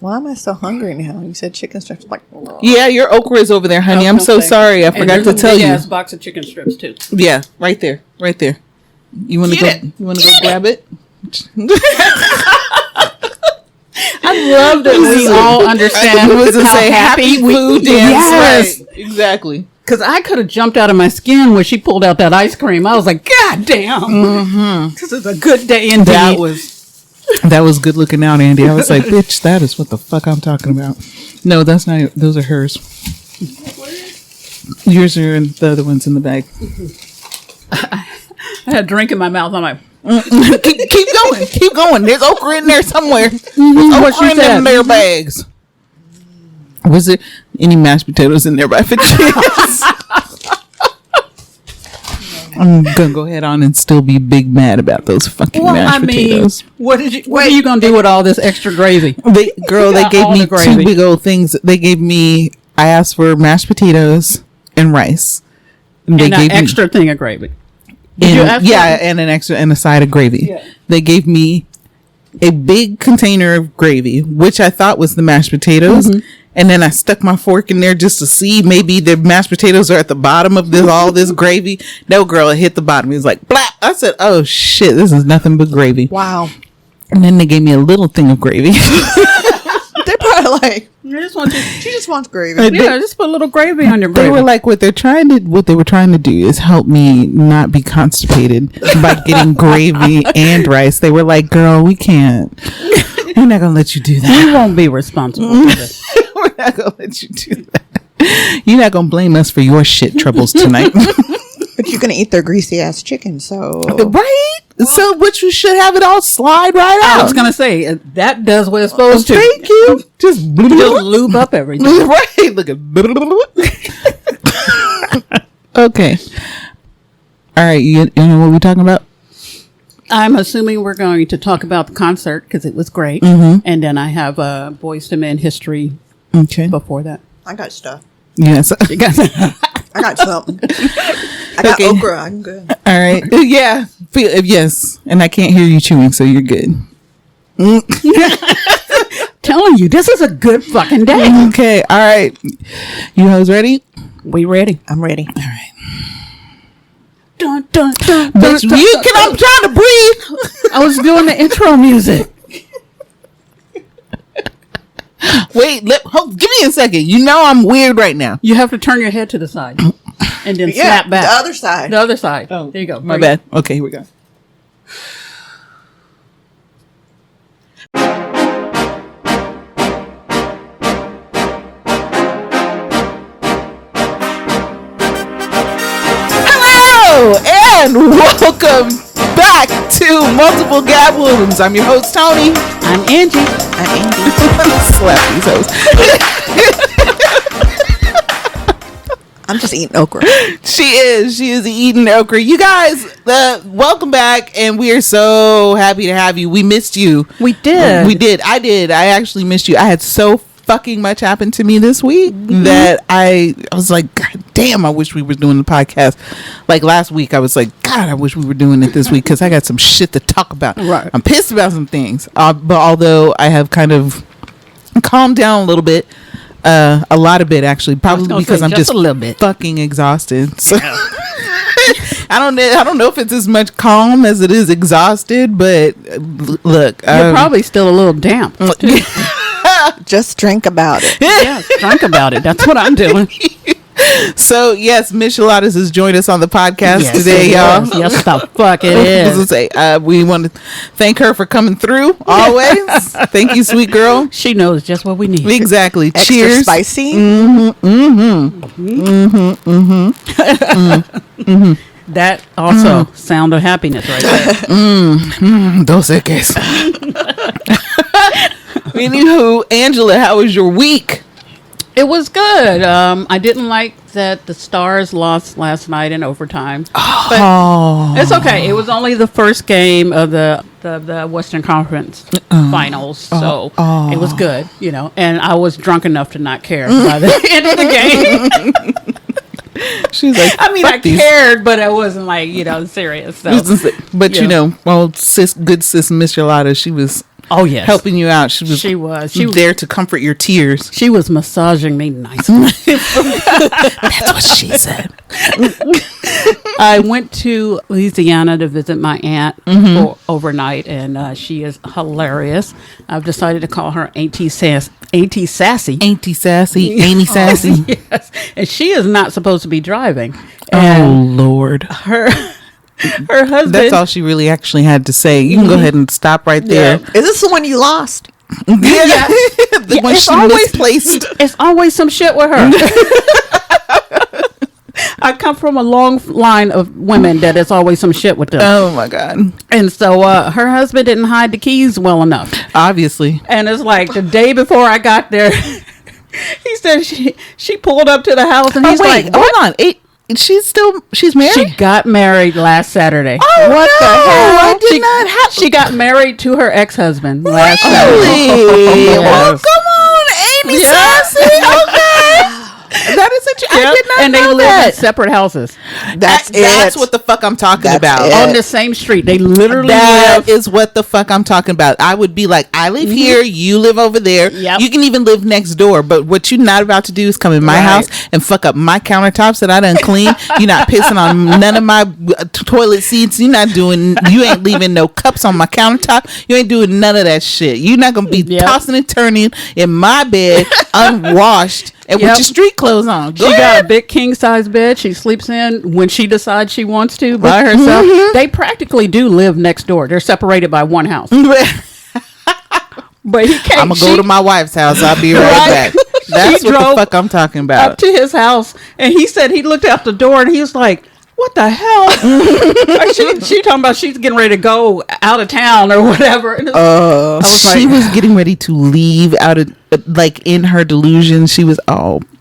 Why am I so hungry now? You said chicken strips. Like, yeah, your okra is over there, honey. I'm so sorry. I forgot to tell you. There's a box of chicken strips too. Yeah, right there. You want to go? You want to go grab it? I love that we all understand how happy food dance. Yes, right. Exactly. Because I could have jumped out of my skin when she pulled out that ice cream. I was like, God damn. This is a good day indeed. That was good looking out, Andy. I was like, bitch, that is what the fuck I'm talking about. No, that's not. Those are hers. Yours are in the other ones in the bag. I had a drink in my mouth. I'm like, keep going. There's okra in there somewhere. There's okra in them there bags. Was there any mashed potatoes in there by chance? I'm gonna go ahead on and still be big mad about those fucking mashed potatoes. What are you gonna do with all this extra gravy? They gave me two big old things. They gave me. I asked for mashed potatoes and rice. And they gave an extra thing of gravy. And an extra and a side of gravy. Yeah. They gave me a big container of gravy, which I thought was the mashed potatoes. Mm-hmm. And then I stuck my fork in there just to see maybe the mashed potatoes are at the bottom of all this gravy. No, girl, it hit the bottom. It was like, blah. I said, oh shit, this is nothing but gravy. Wow. And then they gave me a little thing of gravy. They're probably like, she just wants gravy. Just put a little gravy on your gravy. They were like, what they were trying to do is help me not be constipated by getting gravy and rice. They were like, girl, we can't. We're not gonna let you do that. We won't be responsible for this. We're not gonna let you do that. You're not gonna blame us for your shit troubles tonight. But you're gonna eat their greasy ass chicken, so right. So, but you should have it all slide right out. I was gonna say that does what it's supposed to. Thank you. Just lube up everything. Right. Look at. Okay. All right. You know what we're talking about? I'm assuming we're going to talk about the concert because it was great, and then I have Boyz II Men history. Okay. Before that, I got stuff. Yes. I got something. I got okra. I'm good. All right. Yeah. Yes. And I can't hear you chewing, so you're good. Telling you, this is a good fucking day. Okay. All right. You hoes ready? We ready. I'm ready. All right. Dun, dun, dun, Bitch, I'm trying to breathe. I was doing the intro music. Wait, give me a second. You know I'm weird right now. You have to turn your head to the side and then snap back. The other side. The other side. Oh, there you go. My bad. Okay, here we go. Hello and welcome back to Multiple Gab Wounds. I'm your host, Tony. I'm Angie. I'm Andy. Slap these hoes. I'm just eating okra. She is eating okra. You guys, welcome back, and we are so happy to have you. We missed you. We did. I did. I actually missed you. I had so fucking much happen to me this week that I was like, God damn, I wish we were doing the podcast. Like last week, I was like, God, I wish we were doing it this week because I got some shit to talk about. Right. I'm pissed about some things. But although I have kind of calmed down a little bit, a lot of it actually, probably because I'm just a little bit fucking exhausted. So I don't know if it's as much calm as it is exhausted, but look, you're probably still a little damp. Just drink about it. Yes, drink about it. That's what I'm doing. So yes, Miss Shaladas has joined us on the podcast today, y'all. Yes, the fuck it is. We want to thank her for coming through always. Thank you, sweet girl. She knows just what we need. Exactly. Extra cheers. Spicy. That also sound of happiness right there. Dos eques. Anywho, Angela, how was your week? It was good. I didn't like that the Stars lost last night in overtime. But it's okay. It was only the first game of the Western Conference finals, so it was good, you know. And I was drunk enough to not care by the end of the game. She's like, I mean, I cared, but I wasn't like, you know, serious. So, but you know, well, good sis Miss Yolanda, she was Oh, yes. helping you out. She was there to comfort your tears. She was massaging me nicely. That's what she said. I went to Louisiana to visit my aunt for overnight, and she is hilarious. I've decided to call her Auntie Sassy. Auntie Sassy. Auntie Sassy. Yes. And she is not supposed to be driving. Oh, And Lord. her husband. That's all she really actually had to say. You can go ahead and stop right there. Is this the one you lost? Yeah. The one she misplaced. It's always some shit with her. I come from a long line of women that it's always some shit with them. Oh, my God. And so her husband didn't hide the keys well enough. Obviously. And it's like the day before I got there, he said she pulled up to the house and he's like, hold on. She's married? She got married last Saturday. Oh, what the hell? I did not have. She got married to her ex-husband last Saturday. Really? Well, Yes. come on, Amy Sassy. Okay. That is interesting. I did not and they know live that. in separate houses That's what the fuck I'm talking That's about. it. on the same street. They literally That live. is what the fuck I'm talking about. I would be like, I live here, you live over there. Yep. You can even live next door. But what you're not about to do is come in my house and fuck up my countertops that I done clean. You're not pissing on none of my toilet seats. You ain't leaving no cups on my countertop. You ain't doing none of that shit. You're not gonna be tossing and turning in my bed unwashed and with your street clothes on. Go She ahead. got a big king size bed. She sleeps in when she decides she wants to by herself. They practically do live next door. They're separated by one house. But he can't. I'm gonna go to my wife's house. I'll be right back. That's what the fuck I'm talking about. Up to his house, and he said he looked out the door and he was like, "What the hell?" she talking about she's getting ready to go out of town or whatever. And She was getting ready to leave out of in her delusion. She was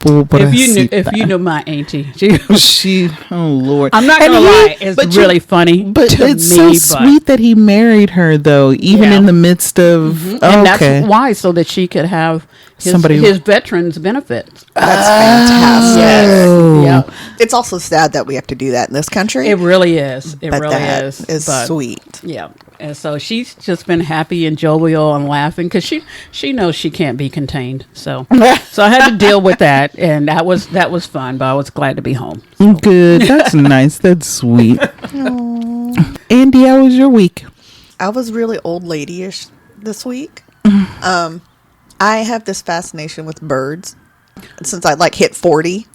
if you knew my auntie, she oh Lord. I'm not gonna lie, it's really funny. But to it's me, so sweet that he married her though, even in the midst of and that's why, so that she could have his veterans benefits. That's fantastic. Oh. Yeah, It's also sad that we have to do that in this country. it really is. It but really that is. But, sweet. Yeah. And so she's just been happy and jovial and laughing because she knows she can't be contained. So I had to deal with that, and that was fun. But I was glad to be home. Good. That's nice. That's sweet. Andy, how was your week? I was really old lady-ish this week. I have this fascination with birds since I hit 40.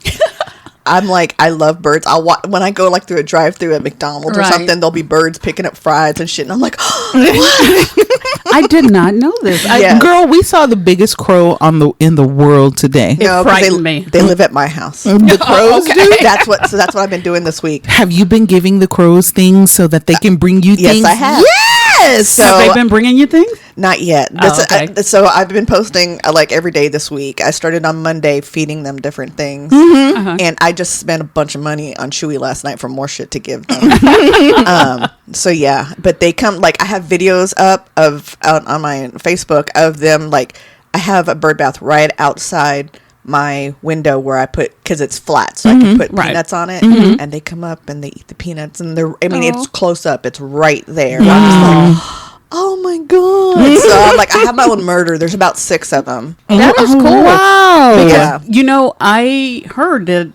I'm like, I love birds. When I go through a drive-through at McDonald's or something, there'll be birds picking up fries and shit. And I'm like, I did not know this. Girl, we saw the biggest crow in the world today. no, frightened me. They live at my house. The crows do? That's what I've been doing this week. Have you been giving the crows things so that they can bring you Yes, things? I have. Yes. So Have they been bringing you things? not yet. Okay. So I've been posting every day this week. I started on Monday feeding them different things, and I just spent a bunch of money on Chewy last night for more shit to give them. So yeah, but they come I have videos up on my Facebook of them. I have a bird bath right outside my window where I put, because it's flat, so I can put peanuts on it, and they come up and they eat the peanuts, and it's close up, it's right there. I'm just oh my god. So I'm I have my own murder. There's about 6 of them. That is cool. Wow. Yeah. I heard that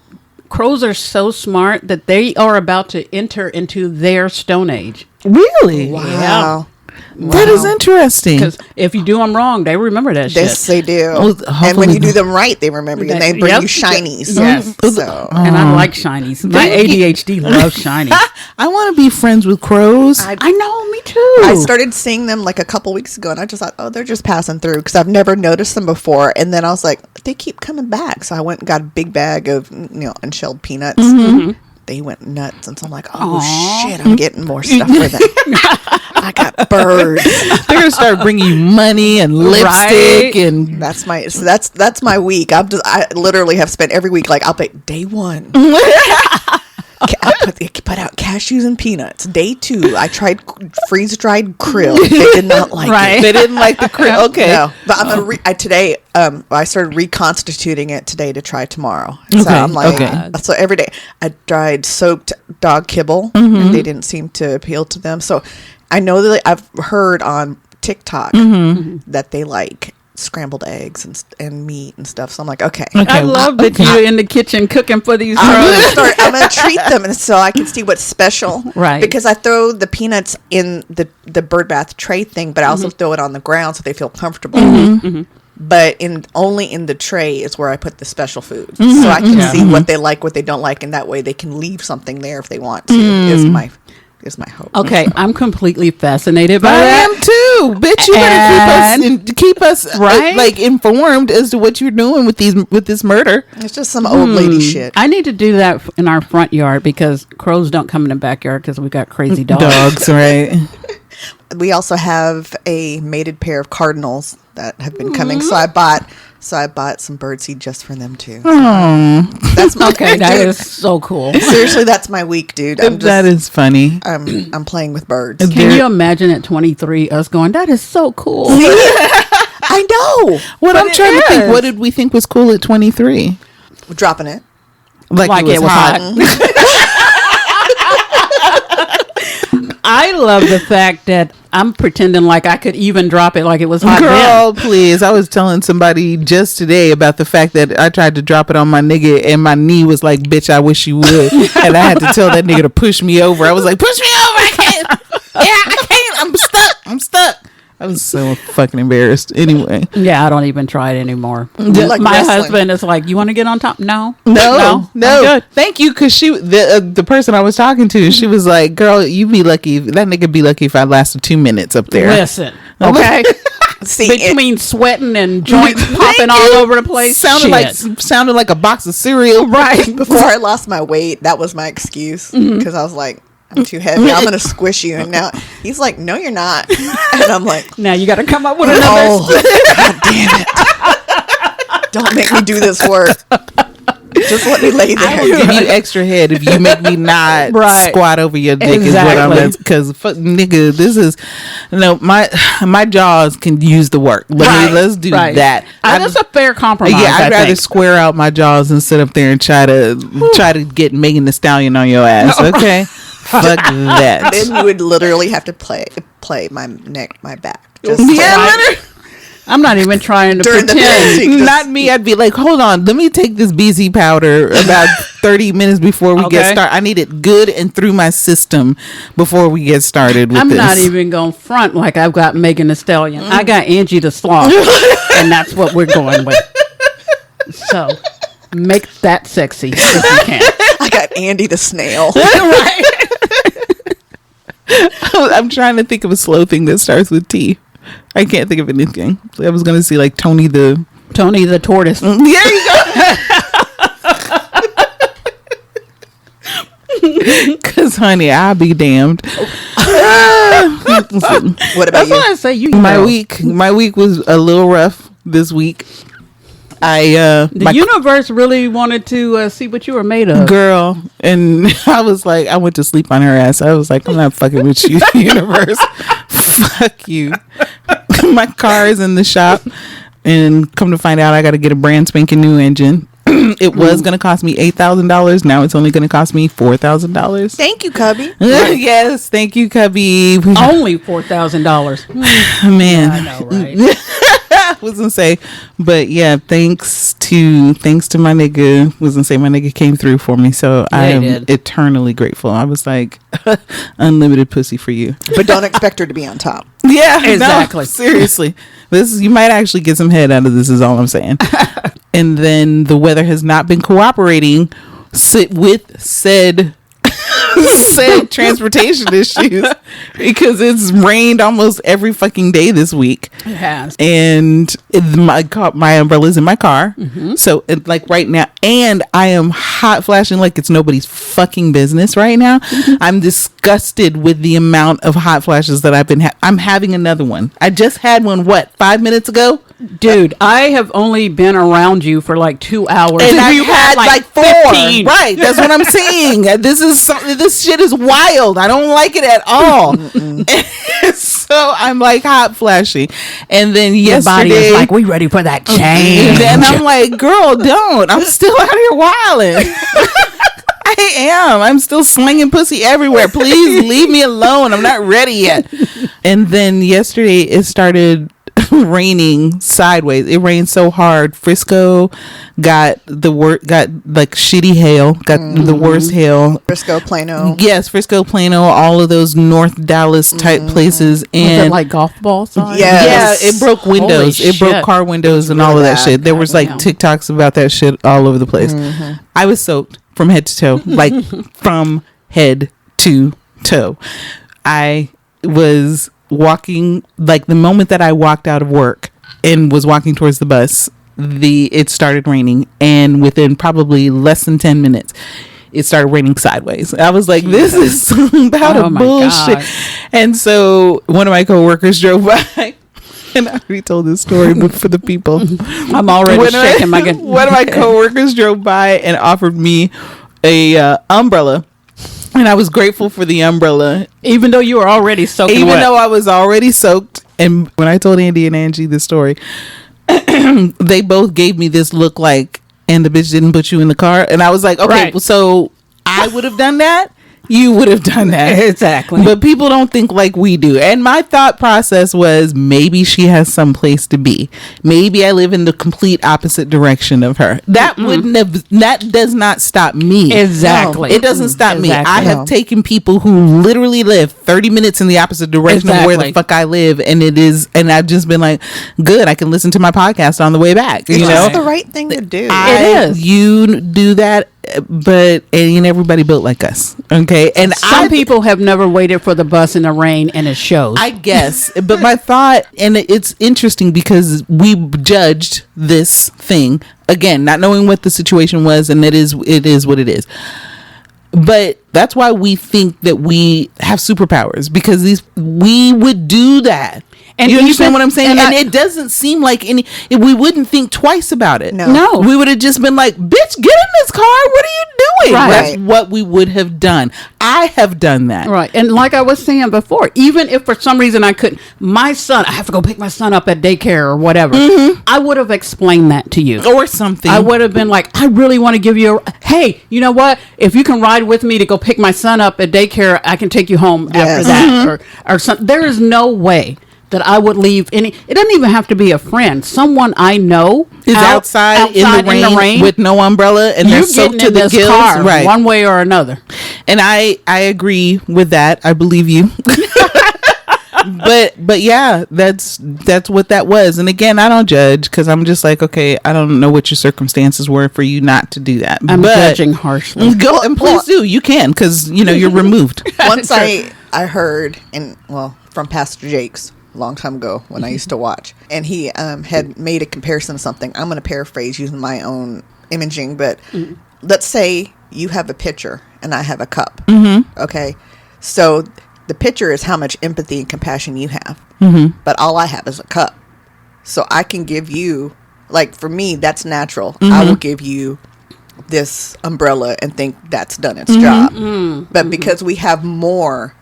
crows are so smart that they are about to enter into their Stone Age. Really? Wow. That is interesting. Because if you do them wrong, they remember that shit. Yes, they do. Well, and when you do them right, they remember you, and they bring you shinies. Yes. So And I like shinies. My ADHD loves shinies. I want to be friends with crows. I know, me too. I started seeing them a couple weeks ago, and I just thought, oh, they're just passing through, because I've never noticed them before. And then I was like, they keep coming back. So I went and got a big bag of unshelled peanuts. They went nuts, and so I'm like, oh shit, I'm getting more stuff for them. I got birds. They're gonna start bringing you money and lipstick, and That's my week. I literally have spent every week I'll pay day 1. I put out cashews and peanuts. Day 2, I tried freeze dried krill. They did not like it. they didn't like the krill. Okay, No, but I'm gonna today. I started reconstituting it today to try tomorrow. So Okay, I'm so every day I tried soaked dog kibble, and they didn't seem to appeal to them. So I know that I've heard on TikTok that they like scrambled eggs and meat and stuff. So I'm like, okay. I love that you're in the kitchen cooking for these crows. I'm gonna treat them, and so I can see what's special, right? Because I throw the peanuts in the bird bath tray thing, but I also throw it on the ground so they feel comfortable. But only in the tray is where I put the special food, so I can see what they like, what they don't like, and that way they can leave something there if they want to. Is my hope. Okay, I'm completely fascinated by I that. am too, bitch. You better keep us right? like informed as to what you're doing with this murder. It's just some old lady shit. I need to do that in our front yard because crows don't come in the backyard because we got crazy dogs. Dogs, right? We also have a mated pair of cardinals that have been coming, so I bought some birdseed just for them too. That's my Okay, that is so cool. Seriously, that's my week, dude. That is funny. I'm playing with birds. Can you imagine at 23 us going, that is so cool? I know. What I'm trying to think. What did we think was cool at 23? Dropping it. Like it was hot. I love the fact that I'm pretending like I could even drop it like it was hot. Girl, please. I was telling somebody just today about the fact that I tried to drop it on my nigga and my knee was like, bitch, I wish you would. And I had to tell that nigga to push me over. I was like, push me over. I can't. Yeah, I can't. I'm stuck. I was so fucking embarrassed. Anyway. Yeah, I don't even try it anymore. Like my wrestling. husband is like, you want to get on top? No. No. I'm good. Thank you. Because the person I was talking to, she was like, girl, you be lucky. That nigga be lucky if I lasted 2 minutes up there. Listen, okay? See, Between sweating and joints popping all over the place. Sounded like a box of cereal. right before I lost my weight, that was my excuse because I was like, I'm too heavy. I'm gonna squish you. And now he's like, no, you're not. And I'm like, Now you got to come up with another. God damn it! Don't make me do this work. Just let me lay there. I will give you extra head if you make me not squat over your dick. Exactly. Is what I'm because nigga, this is my jaws can use the work. Let's do that. That's a fair compromise. Yeah, I'd rather square out my jaws and sit up there and try to get Megan Thee Stallion on your ass. Okay, fuck that. Then you would literally have to play my neck, my back. Just I'm not even trying to During the pretend. dancing. Not me. I'd be like, hold on, let me take this BZ powder about 30 minutes before we get started. I need it good and through my system before we get started with I'm this. not even going to front like I've got Megan Thee Stallion. I got Angie the Sloth, and that's what we're going with. So make that sexy if you can. I got Andy the Snail. Right. I'm trying to think of a slow thing that starts with T. I can't think of anything. I was going to see like Tony the Tortoise. There you go. Because, honey, I'll be damned. What about That's you? what I say. My week was a little rough this week. The universe really wanted to see what you were made of. Girl, and I was like, I went to sleep on her ass. I was like, I'm not fucking with you, universe. Fuck you. My car is in the shop, and come to find out, I got to get a brand spanking new engine. It was going to cost me $8,000. Now it's only going to cost me $4,000. Thank you, Cubby. Yes, thank you, Cubby. Only $4,000. Man, I know, right? I was gonna say, but yeah, thanks to my nigga. Was gonna say my nigga came through for me, so I am eternally grateful. I was like, unlimited pussy for you, But don't expect her to be on top. yeah, Exactly. No, seriously, you might actually get some head out of this. Is all I'm saying. And then the weather has not been cooperating with said transportation issues because it's rained almost every fucking day this week. It has. And my umbrella's in my car. Mm-hmm. So like right now, and I am hot flashing like it's nobody's fucking business right now. Mm-hmm. I'm disgusted with the amount of hot flashes that I've been I'm having another one. I just had one 5 minutes ago? Dude, I have only been around you for like 2 hours. And you had like 4. 15. Right. That's what I'm saying. This shit is wild. I don't like it at all. So I'm like hot flashing. And then Your body yesterday, is like, we ready for that change. and then I'm like, girl, don't. I'm still out here wilding. I am. I'm still slinging pussy everywhere. Please leave me alone. I'm not ready yet. And then yesterday it started raining sideways. It rained so hard. Frisco got like shitty hail. Got the worst hail. Frisco, Plano. Yes, Frisco, Plano, all of those North Dallas type places. And was it like golf ball size? Yes. Yeah, it broke windows. Holy It broke shit. car windows and Really all of that bad. shit. There was like Goddamn. TikToks about that shit all over the place. I was soaked from head to toe, like from head to toe. I was walking, like the moment that I walked out of work and was walking towards the bus, it started raining, and within probably less than 10 minutes it started raining sideways. I was like, this is some about Oh a my bullshit. God. And so one of my coworkers drove by. And I already told this story, but for the people, I'm already shaking my good. one of my coworkers drove by and offered me a umbrella, and I was grateful for the umbrella, Even though you were already soaking even wet. though I was already soaked. And when I told Andy and Angie this story, they both gave me this look like, and the bitch didn't put you in the car. And I was like, okay, Right. so I would have done that. You would have done that. Exactly. But people don't think like we do. And my thought process was, maybe she has some place to be. Maybe I live in the complete opposite direction of her. That wouldn't have, that does not stop me. Exactly. It doesn't stop me. Exactly. I have taken people who literally live 30 minutes in the opposite direction of where the Exactly. fuck I live. And I've just been like, good, I can listen to my podcast on the way back. You It's know? just the right thing to do. It is. You do that, but ain't everybody built like us. Okay. And Some people have never waited for the bus in the rain, and it shows. I guess, but my thought, and it's interesting because we judged this thing again, not knowing what the situation was, and it is what it is. But that's why we think that we have superpowers, because we would do that. And you understand what I'm saying? And it doesn't seem like we wouldn't think twice about it. No. We would have just been like, bitch, get in this car. What are you doing? Right. That's what we would have done. I have done that. Right. And like I was saying before, even if for some reason I couldn't, I have to go pick my son up at daycare or whatever, I would have explained that to you. Or something. I would have been like, I really want to give you hey, you know what? If you can ride with me to go pick my son up at daycare, I can take you home after that. Or something. There is no way that I would leave it doesn't even have to be a friend. Someone I know is outside in the rain with no umbrella, and they're you're soaked getting to in the this gills, car right? one way or another. And I agree with that. I believe you. but yeah, that's what that was. And again, I don't judge, because I'm just like, okay, I don't know what your circumstances were for you not to do that. I'm judging harshly. Go and please do. You can, because you're removed. Once I heard, from Pastor Jake's a long time ago when I used to watch, and he had made a comparison of something. I'm going to paraphrase using my own imaging, but let's say you have a pitcher and I have a cup. Okay, so the pitcher is how much empathy and compassion you have, but all I have is a cup. So I can give you, like, for me, that's natural. I will give you this umbrella and think that's done its job. But because we have more,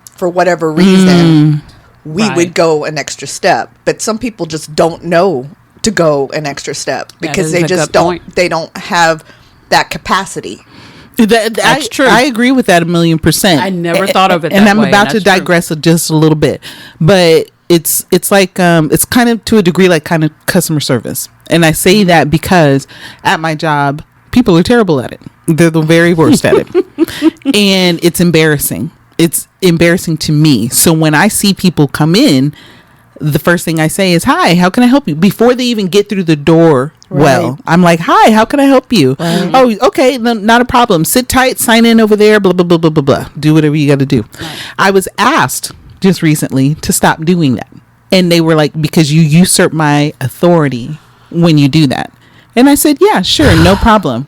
for whatever reason, we would go an extra step. But some people just don't know to go an extra step because they just they don't have that capacity. That's true. I agree with that 1,000,000%. I never thought of it and that I'm way, about and to that's digress just a little bit, but it's like it's kind of, to a degree, like kind of customer service. And I say that because at my job, people are terrible at it. They're the very worst at it. And it's embarrassing. It's embarrassing to me. So when I see people come in, the first thing I say is, hi, how can I help you? Before they even get through the door, well, I'm like, hi, how can I help you? Right. Oh, okay, no, not a problem. Sit tight, sign in over there, blah, blah, blah, blah, blah, blah. Do whatever you got to do. Right. I was asked just recently to stop doing that. And they were like, because you usurp my authority when you do that. And I said, yeah, sure, no problem.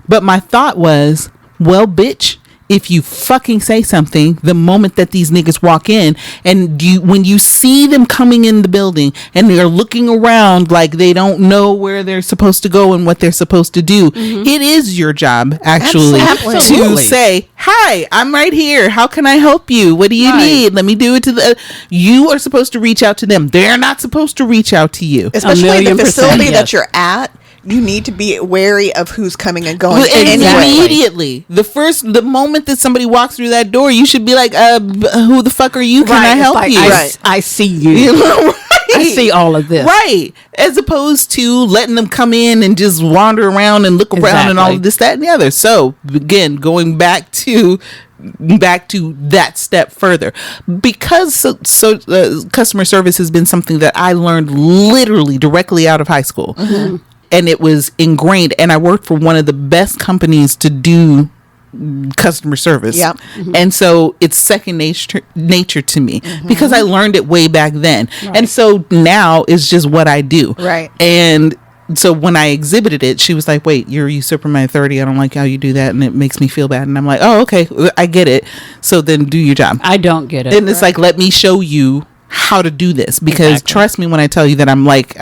But my thought was, well, bitch, if you fucking say something the moment that these niggas walk in, and when you see them coming in the building and they're looking around like they don't know where they're supposed to go and what they're supposed to do, it is your job actually to say, hi, I'm right here. How can I help you? What do you need? Let me do it you are supposed to reach out to them. They're not supposed to reach out to you. Especially the facility that you're at. you need to be wary of who's coming and going. Immediately, the moment that somebody walks through that door, you should be like, "Who the fuck are you? Can I help you?" I see you. Right. I see all of this. Right. As opposed to letting them come in and just wander around and look around and all of this, that, and the other. So again, going back to that step further, because customer service has been something that I learned literally directly out of high school. Mm-hmm. And it was ingrained, and I worked for one of the best companies to do customer service. Yeah. Mm-hmm. And so it's second nature to me, because I learned it way back then. Right. And so now it's just what I do. Right. And so when I exhibited it, she was like, "Wait, you're usurping my authority. I don't like how you do that, and it makes me feel bad." And I'm like, "Oh, okay, I get it. So then do your job." I don't get it. And it's like, let me show you how to do this, because trust me when I tell you that I'm like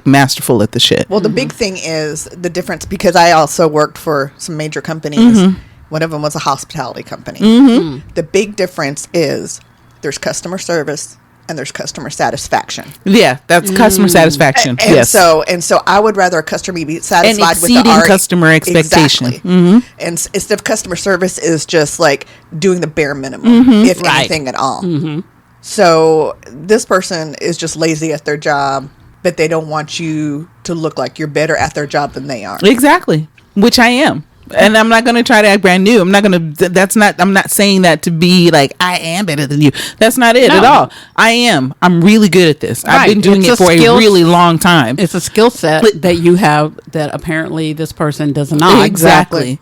masterful at the shit. Well, the big thing is the difference, because I also worked for some major companies. One of them was a hospitality company. The big difference is there's customer service and there's customer satisfaction. Yeah, that's customer satisfaction. And yes. So I would rather a customer be satisfied and exceeding with the art. Customer expectation. Exactly. And instead of customer service is just like doing the bare minimum, if anything at all. So this person is just lazy at their job, but they don't want you to look like you're better at their job than they are. Exactly. Which I am. And I'm not going to try to act brand new. I'm not saying that to be like, I am better than you. That's not it at all. I'm really good at this. I've been doing it for a really long time. It's a skill set that you have that apparently this person does not. Exactly.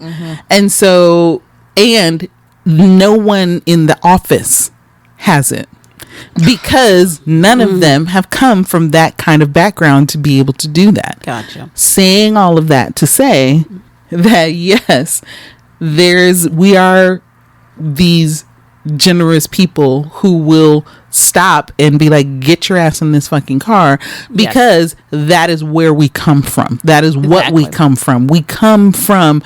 And so, and no one in the office has it, because none of them have come from that kind of background to be able to do that. Gotcha. Saying all of that to say that yes, we are these generous people who will stop and be like, get your ass in this fucking car, because that is where we come from. That is what we come from. We come from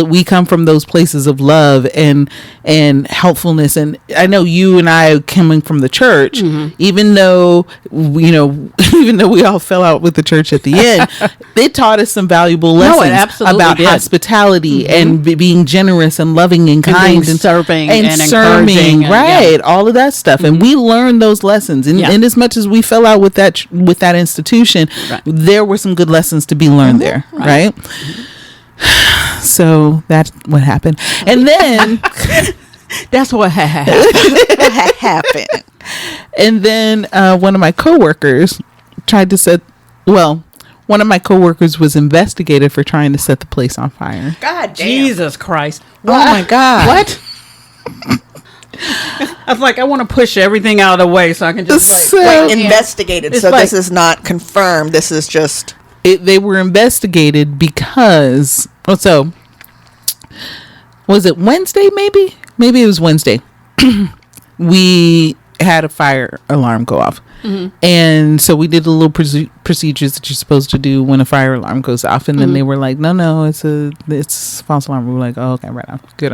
we come from those places of love and helpfulness. And I know you and I coming from the church, even though we all fell out with the church at the end, it taught us some valuable lessons about hospitality and being generous and loving and kind and serving and serving, right? All of that stuff. And we learned those lessons. And as much as we fell out with that institution, there were some good lessons to be learned there, right? So that's what happened. And then that's what happened. And then one of my coworkers one of my coworkers was investigated for trying to set the place on fire. God damn. Jesus Christ. Oh my God. What? I was like, I want to push everything out of the way so I can just wait. Investigated. So this is not confirmed. This is just... They were investigated because... So, was it Wednesday maybe? Maybe it was Wednesday. We had a fire alarm go off. And so we did the little procedures that you're supposed to do when a fire alarm goes off. And then they were like, no, it's false alarm. We were like, oh, okay, right on. Good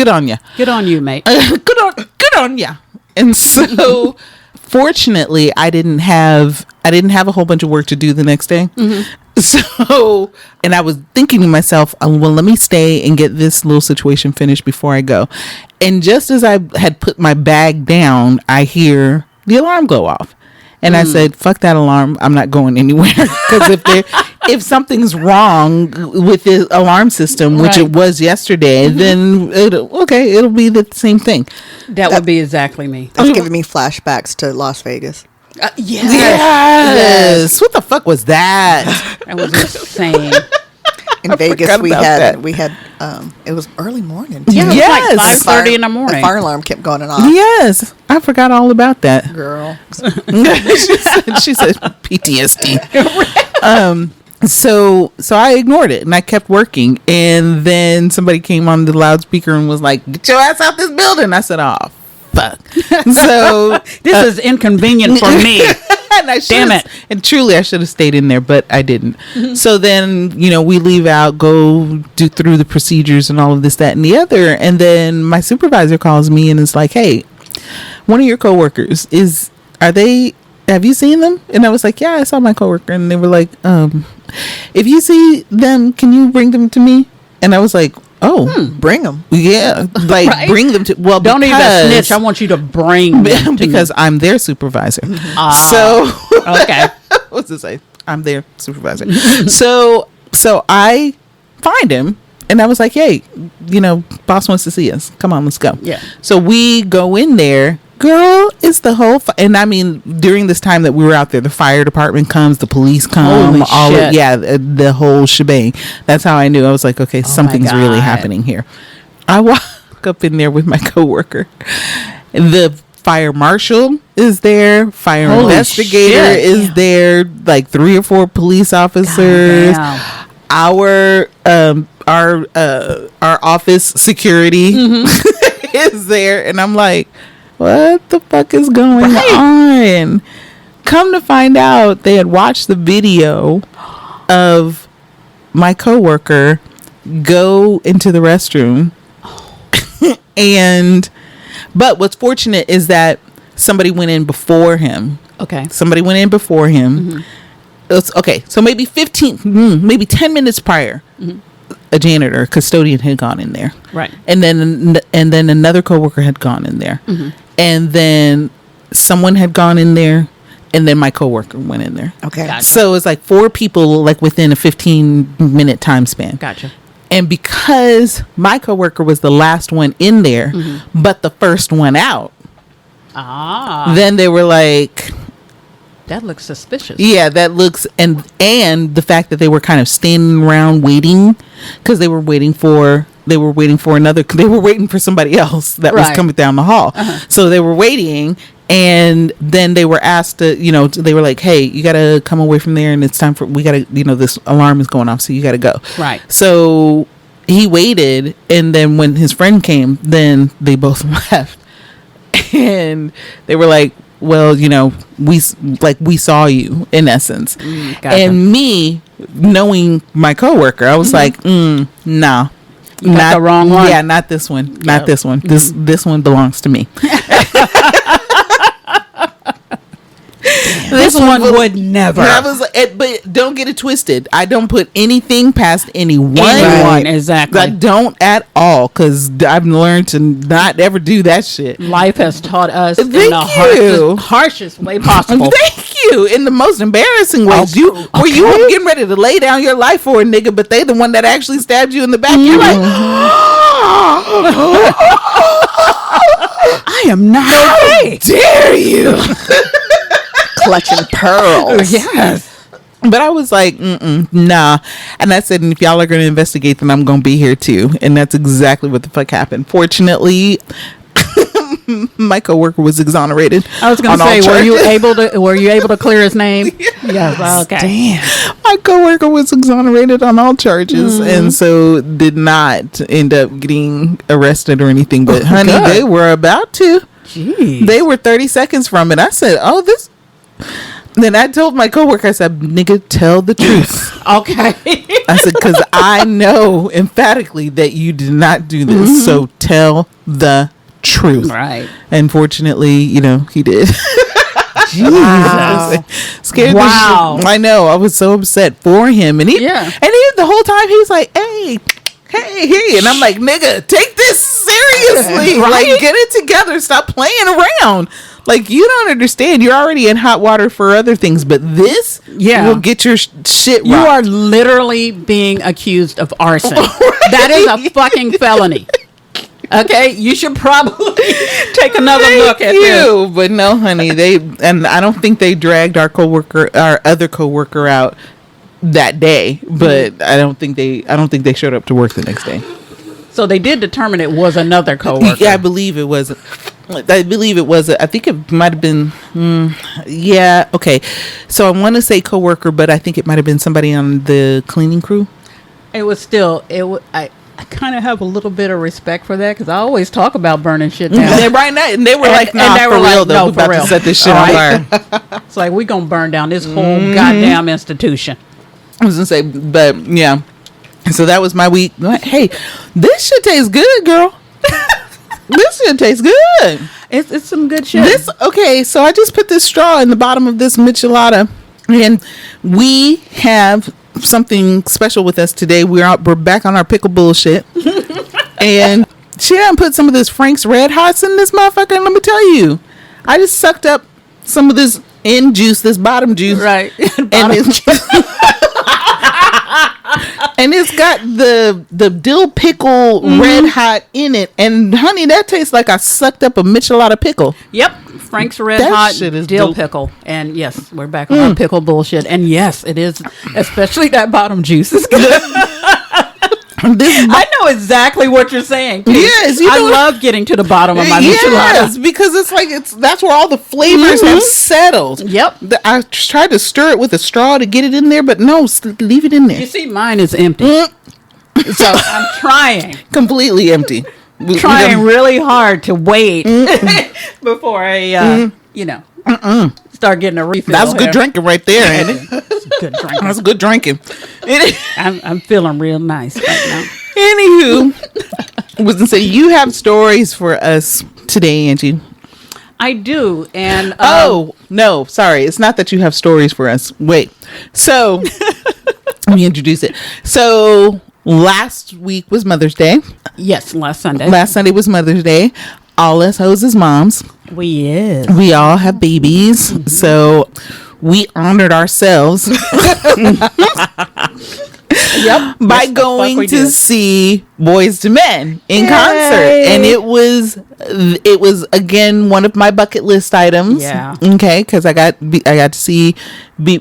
on you. Good on you, mate. Good on ya. And so fortunately I didn't have a whole bunch of work to do the next day. So, and I was thinking to myself, well, let me stay and get this little situation finished before I go. And just as I had put my bag down, I hear the alarm go off. And I said, fuck that alarm. I'm not going anywhere. Because if something's wrong with the alarm system, which it was yesterday, then it'll be the same thing. That would be exactly me. That's giving me flashbacks to Las Vegas. Yes. What the fuck was that? That was insane. In Vegas, we had it was early morning. Yeah, it was like 5:30 in the morning. The fire alarm kept going off. Yes, I forgot all about that. Girl. she said PTSD. So I ignored it and I kept working. And then somebody came on the loudspeaker and was like, "Get your ass out this building." I said, "Oh, fuck." So this is inconvenient for me. Damn it. And truly I should have stayed in there, but I didn't. So then, we leave out, go do through the procedures and all of this, that, and the other. And then my supervisor calls me and is like, "Hey, one of your coworkers have you seen them?" And I was like, "Yeah, I saw my coworker." And they were like, if you see them, can you bring them to me? And I was like, oh, bring them. Yeah, like Right? bring them to. Well, Don't even snitch. I want you to bring them to because me. I'm their supervisor. So okay, What's to say? I'm their supervisor. so I find him. And I was like, hey, boss wants to see us. Come on, let's go. Yeah. So we go in there. Girl, it's the whole... and I mean, during this time that we were out there, the fire department comes, the police come. Holy shit. The whole shebang. That's how I knew. I was like, okay, something's really happening here. I walk up in there with my coworker. The fire marshal is there. Fire investigator is there. Like 3 or 4 police officers. Our office security is there, and I'm like, what the fuck is going on? Come to find out, they had watched the video of my coworker go into the restroom, but what's fortunate is that somebody went in before him. Okay. Somebody went in before him. Okay, so maybe 10 minutes prior, a janitor, custodian had gone in there, Right. and then another coworker had gone in there, and then someone had gone in there, and then my coworker went in there. Okay. Gotcha. So it's like 4 people, like within a 15-minute time span. Gotcha. And because my coworker was the last one in there, but the first one out, then they were like, that looks suspicious. yeah, that looks, and the fact that they were kind of standing around waiting, because they were waiting for somebody else that was coming down the hall. So they were waiting, and then they were asked to, they were like, hey, you gotta come away from there, and it's time for, we gotta, this alarm is going off, so you gotta go. Right. So he waited, and then when his friend came, then they both left, and they were like, well, we saw you, in essence. Gotcha. And me knowing my coworker, I was like, nah, not the wrong one. Yeah, not this one. Not this one. This one belongs to me. This one would never. But don't get it twisted. I don't put anything past anyone. Exactly. I don't at all, because I've learned to not ever do that shit. Life has taught us in Thank the you. harshest way possible. Thank you. In the most embarrassing ways. You were getting ready to lay down your life for a nigga, but they the one that actually stabbed you in the back. You're like, I am not okay. dare you? Clutching pearls. Yes. But I was like, nah. And I said, and if y'all are going to investigate, then I'm going to be here too. And that's exactly what the fuck happened. Fortunately, my coworker was exonerated. I was going to say, were you able to clear his name? Yes. Okay. Damn. My coworker was exonerated on all charges, and so did not end up getting arrested or anything. But honey, they were about to. Jeez. They were 30 seconds from it. I said, oh, this. Then I told my coworker, I said, nigga, tell the truth. Okay. I said, because I know emphatically that you did not do this. So tell the truth. Right. Unfortunately, he did. Jesus. Scared Wow. the shit. I know. I was so upset for him. And he the whole time he was like, hey. And I'm like, nigga, take this seriously. Right? Like, get it together. Stop playing around. Like, you don't understand. You're already in hot water for other things, but this will get your shit rocked. You are literally being accused of arson. That is a fucking felony. Okay, you should probably take another look at this. But no, honey, and I don't think they dragged our other coworker out that day, but I don't think they showed up to work the next day. So they did determine it was another coworker. Yeah, I believe it was. I think it might have been. Yeah. Okay. So I want to say coworker, but I think it might have been somebody on the cleaning crew. It was still. I kind of have a little bit of respect for that, because I always talk about burning shit down. And they were like, "Nah, and they for were real like, though, no, we're for about real. to set this shit on fire." It's like, we're gonna burn down this whole goddamn institution. I was gonna say, but yeah. So that was my week. Hey, this shit tastes good, girl. This shit tastes good. It's some good shit. So I just put this straw in the bottom of this michelada, and we have something special with us today. We're back on our pickle bullshit. And she done put some of this Frank's Red Hots in this motherfucker. And let me tell you, I just sucked up some of this end juice, this bottom juice. Right. And it's got the dill pickle red hot in it. And honey, that tastes like I sucked up a Michelada pickle. Yep. Frank's Red That Hot shit is dill dope. pickle. And yes, we're back on our pickle bullshit. And yes, it is, especially that bottom juice is good. I know exactly what you're saying. Yes, I love getting to the bottom of my yes, Michelada. because it's like that's where all the flavors have settled. Yep. I tried to stir it with a straw to get it in there, but no, leave it in there. You see, mine is empty. So I'm trying. Completely empty. Trying really hard to wait before I, start getting a refill. That's good drinking right there, ain't it? Good drinking. That's good drinking. I'm feeling real nice right now. Anywho, was to say you have stories for us today, Angie. I do, and oh no, sorry, it's not that you have stories for us. Wait, so let me introduce it. So last week was Mother's Day. Yes, last Sunday. Last Sunday was Mother's Day. All us hoes is moms. We all have babies, so we honored ourselves. Yep. By going to see Boyz II Men in concert, and it was again one of my bucket list items. Yeah. Okay, because I got to see New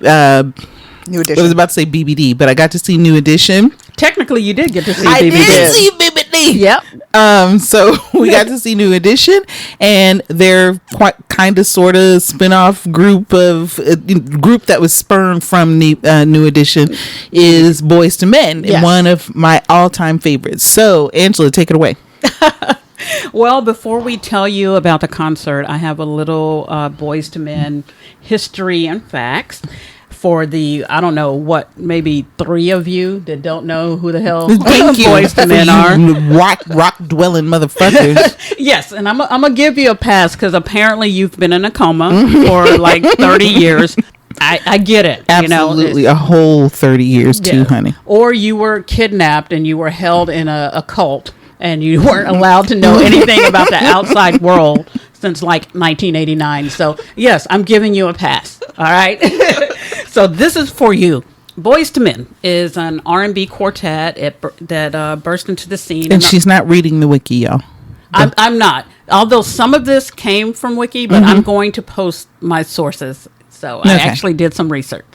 Edition. I was about to say BBD, but I got to see New Edition. Technically, you did get to see I BBD. did see BBD. Yep. So we got to see New Edition, and their quite kind of sort of spin-off group that was spurned from New Edition is Boyz II Men, Yes. one of my all-time favorites. So Angela, take it away. Well, before we tell you about the concert, I have a little Boyz II Men history and facts. For the, I don't know what, maybe 3 of you that don't know who the hell Boyz II Men are. Rock dwelling motherfuckers. Yes, and I'm going to give you a pass because apparently you've been in a coma for like 30 years. I get it. Absolutely. A whole 30 years too, honey. Or you were kidnapped and you were held in a cult and you weren't allowed to know anything about the outside world since like 1989. So yes, I'm giving you a pass. All right. So this is for you. Boyz II Men is an R&B quartet that burst into the scene. And she's not reading the wiki, y'all. I'm not. Although some of this came from wiki, but I'm going to post my sources. So I actually did some research.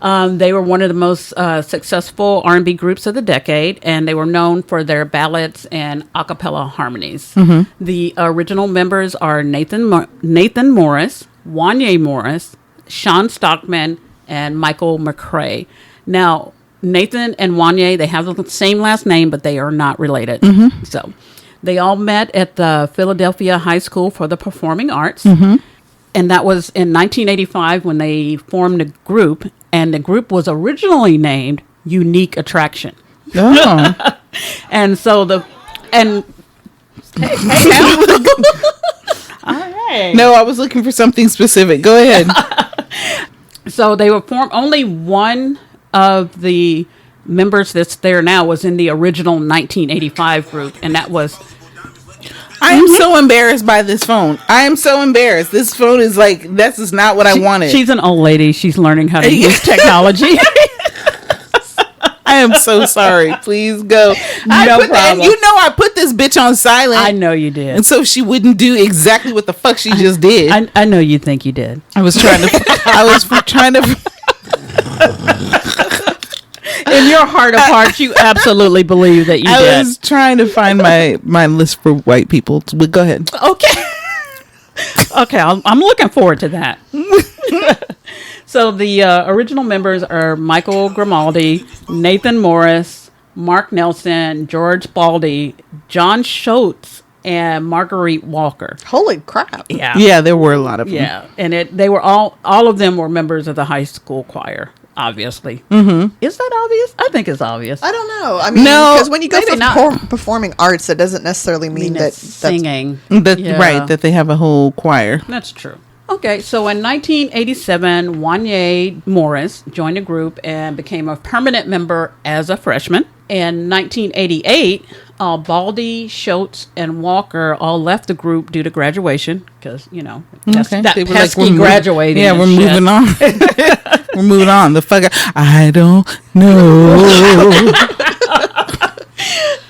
They were one of the most successful R&B groups of the decade, and they were known for their ballads and a cappella harmonies. The original members are Nathan Morris, Wanya Morris, Sean Stockman, and Michael McRae. Now, Nathan and Wanya, they have the same last name, but they are not related. So they all met at the Philadelphia High School for the Performing Arts. And that was in 1985 when they formed a group, and the group was originally named Unique Attraction. Oh. And so hey, now. All right. No, I was looking for something specific. Go ahead. So they were formed. Only one of the members that's there now was in the original 1985 group, and that was. I am so embarrassed by this phone. I am so embarrassed. This phone is like, this is not what I wanted. She's an old lady. She's learning how to use technology. I am so sorry. Please go. No problem. You know I put this bitch on silent. I know you did. And so she wouldn't do exactly what the fuck she just did. I know you think you did. I was trying to. In your heart of hearts, you absolutely believe that you did. I was trying to find my list for white people. But go ahead. Okay. Okay, I'm looking forward to that. So the original members are Michael Grimaldi, Nathan Morris, Mark Nelson, George Baldy, John Schultz, and Marguerite Walker. Holy crap. Yeah, there were a lot of them. Yeah, and they were all of them were members of the high school choir. Obviously. Is that obvious? I think it's obvious. I don't know. I mean, No, because when you go maybe for performing arts, that doesn't necessarily mean that singing. Right, Yeah. that they have a whole choir. That's true. Okay, so in 1987, Wanya Morris joined the group and became a permanent member as a freshman. In 1988, Baldy, Schultz, and Walker all left the group due to graduation because, that They were pesky we're graduating. Yeah, we're and shit. moving on. We're moving on. The fuck, I don't know.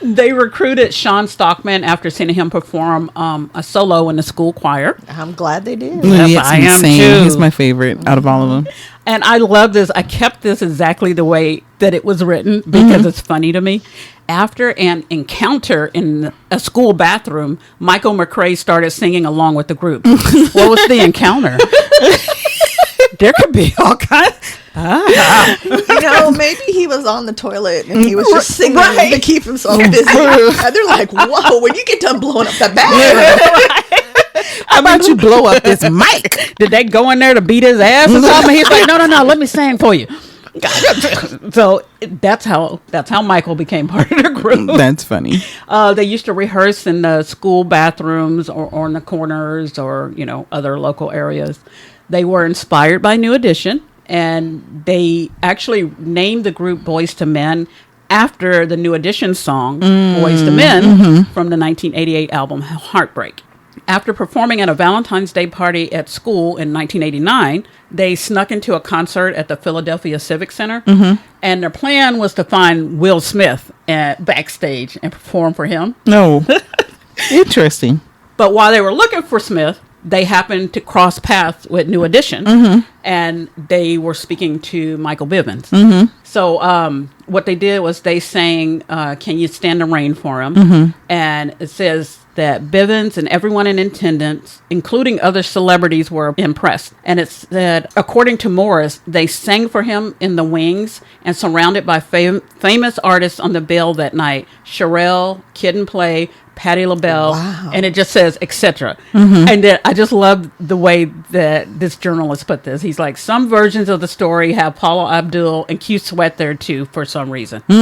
They recruited Sean Stockman after seeing him perform a solo in the school choir. I'm glad they did. Yes, He's I am insane. too. He's my favorite out of all of them. And I love this. I kept this exactly the way that it was written because it's funny to me. After an encounter in a school bathroom, Michael McRae started singing along with the group. What was the encounter? There could be all kinds. Maybe he was on the toilet and he was just singing to keep himself busy. And they're like, whoa, when you get done blowing up that bathroom. How about you blow up this mic? Did they go in there to beat his ass or something? He's like, no, let me sing for you. So that's how Michael became part of the group. That's funny. They used to rehearse in the school bathrooms or in the corners or other local areas. They were inspired by New Edition, and they actually named the group Boyz II Men after the New Edition song Boyz II Men from the 1988 album Heartbreak. After performing at a Valentine's Day party at school in 1989, they snuck into a concert at the Philadelphia Civic Center, and their plan was to find Will Smith backstage and perform for him. No. Interesting. But while they were looking for Smith, they happened to cross paths with New Edition, and they were speaking to Michael Bivins. So what they did was they sang Can You Stand the Rain for him? And it says that Bivins and everyone in attendance, including other celebrities, were impressed. And it said, according to Morris, they sang for him in the wings and surrounded by famous artists on the bill that night. Sherelle, Kid and Play, Patti LaBelle, and it just says, etc. And then I just love the way that this journalist put this. He's like, some versions of the story have Paula Abdul and Q Sweat there too for some reason. For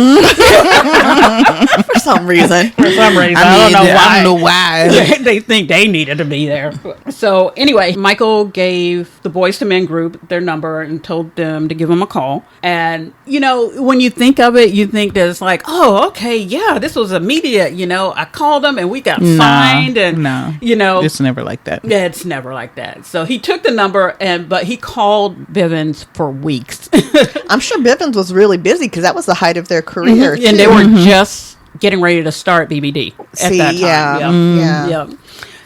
some reason. I don't know why. They think they needed to be there. So anyway, Michael gave the Boyz II Men group their number and told them to give him a call. And, when you think of it, you think that it's like, oh, okay, yeah, this was immediate. I called them and we got signed. And, it's never like that. Yeah, it's never like that. So he took the number, but he called Bivins for weeks. I'm sure Bivins was really busy because that was the height of their career. And they were just getting ready to start BBD at that time. Yeah.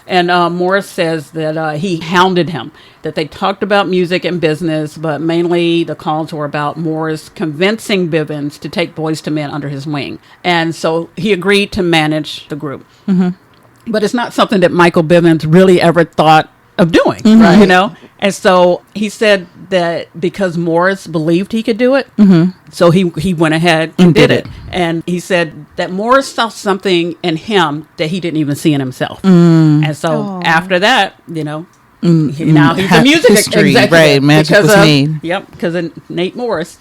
And Morris says that he hounded him, that they talked about music and business, but mainly the calls were about Morris convincing Bivins to take Boyz II Men under his wing. And so he agreed to manage the group. But it's not something that Michael Bivins really ever thought of doing, right? And so he said that because Morris believed he could do it, so he went ahead and did it. And he said that Morris saw something in him that he didn't even see in himself. And so after that, now he's a music executive. Right, magic was made. Yep, because of Nate Morris.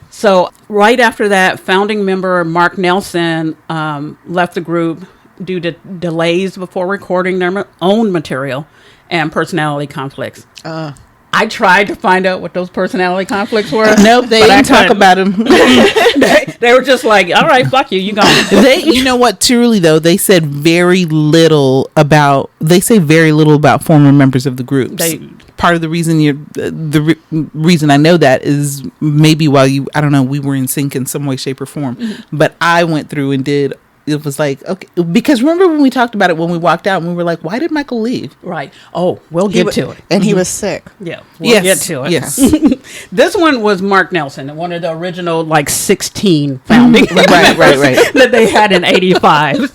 So right after that, founding member Mark Nelson left the group due to delays before recording their own material and personality conflicts. I tried to find out what those personality conflicts were. Nope, they didn't talk about them. They were just like, all right, fuck you, you gone. You know what, truly though, they say very little about former members of the groups. Part of the reason reason I know that is maybe while we were in sync in some way, shape, or form. But I went through and did. It was like, okay, because remember when we talked about it when we walked out and we were like, why did Michael leave? Right. Oh, we'll get to it. And he was sick. Yeah. We'll get to it. Yes. This one was Mark Nelson, one of the original 16 founding right. that they had in 85.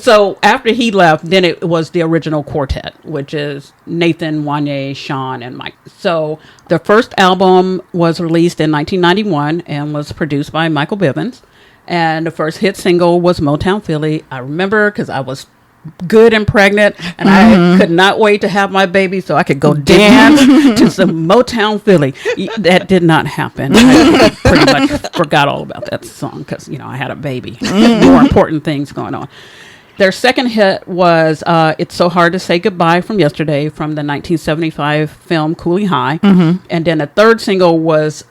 So after he left, then it was the original quartet, which is Nathan, Wanya, Sean, and Mike. So the first album was released in 1991 and was produced by Michael Bivins. And the first hit single was Motown Philly. I remember because I was good and pregnant, and I could not wait to have my baby so I could go dance to some Motown Philly. That did not happen. I pretty much forgot all about that song because, I had a baby. More important things going on. Their second hit was It's So Hard to Say Goodbye from Yesterday from the 1975 film Cooley High. And then the third single was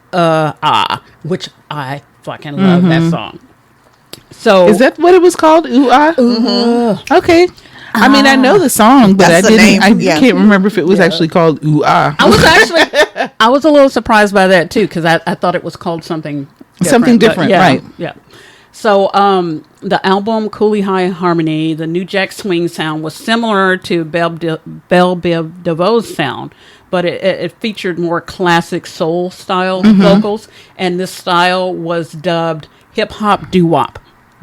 which I fucking love that song. So is that what it was called? Ooh Ah? Okay. I mean, I know the song, but I can't remember if it was actually called Ooh Ah. I was a little surprised by that too, because I thought it was called something different. Something different, right. Yeah. So the album Cooley High Harmony, the New Jack Swing sound was similar to Belle Biv DeVoe's sound, but it featured more classic soul style vocals, and this style was dubbed hip hop doo wop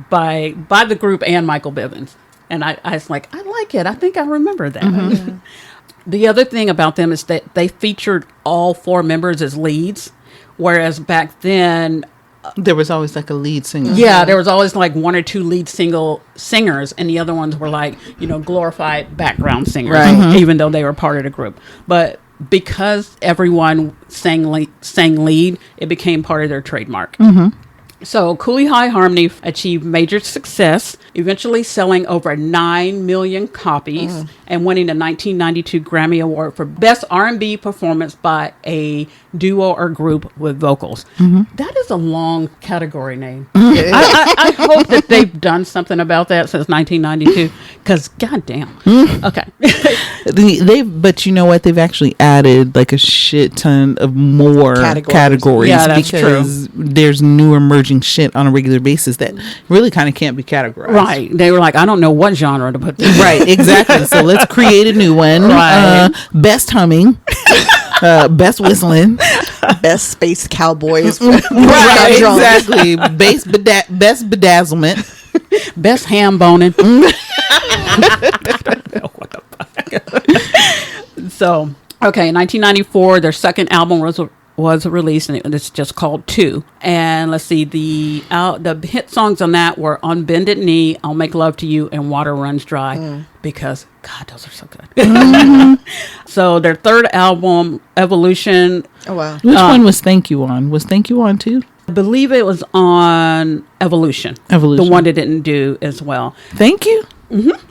by the group and Michael Bivins. And I was like, I like it. I think I remember that. The other thing about them is that they featured all 4 members as leads, whereas back then there was always like a lead singer. Yeah, there was always like 1 or 2 lead singers, and the other ones were like, glorified background singers, even though they were part of the group. But because everyone sang lead, it became part of their trademark. So Cooley High Harmony achieved major success, eventually selling over 9 million copies and winning the 1992 Grammy Award for Best R&B Performance by a Duo or Group with Vocals. That is a long category name. I hope that they've done something about that since 1992, because goddamn. Okay. But you know what? They've actually added like a shit ton of more categories. Yeah, that's because true. There's new emerging shit on a regular basis that really kind of can't be categorized. Right. They were like, I don't know what genre to put this. Right, exactly. So let's create a new one. Right. Best humming. Best whistling. Best space cowboys. Right, exactly. Best bedazzlement. Best ham boning. So, okay, in 1994, their second album was released, and it's just called 2. And let's see, the hit songs on that were On Bended Knee, I'll Make Love to You, and Water Runs Dry, because God, those are so good. So their third album, Evolution. Oh wow! Which one was Thank You on? Was Thank You on too? I believe it was on Evolution. The one that didn't do as well. Thank You.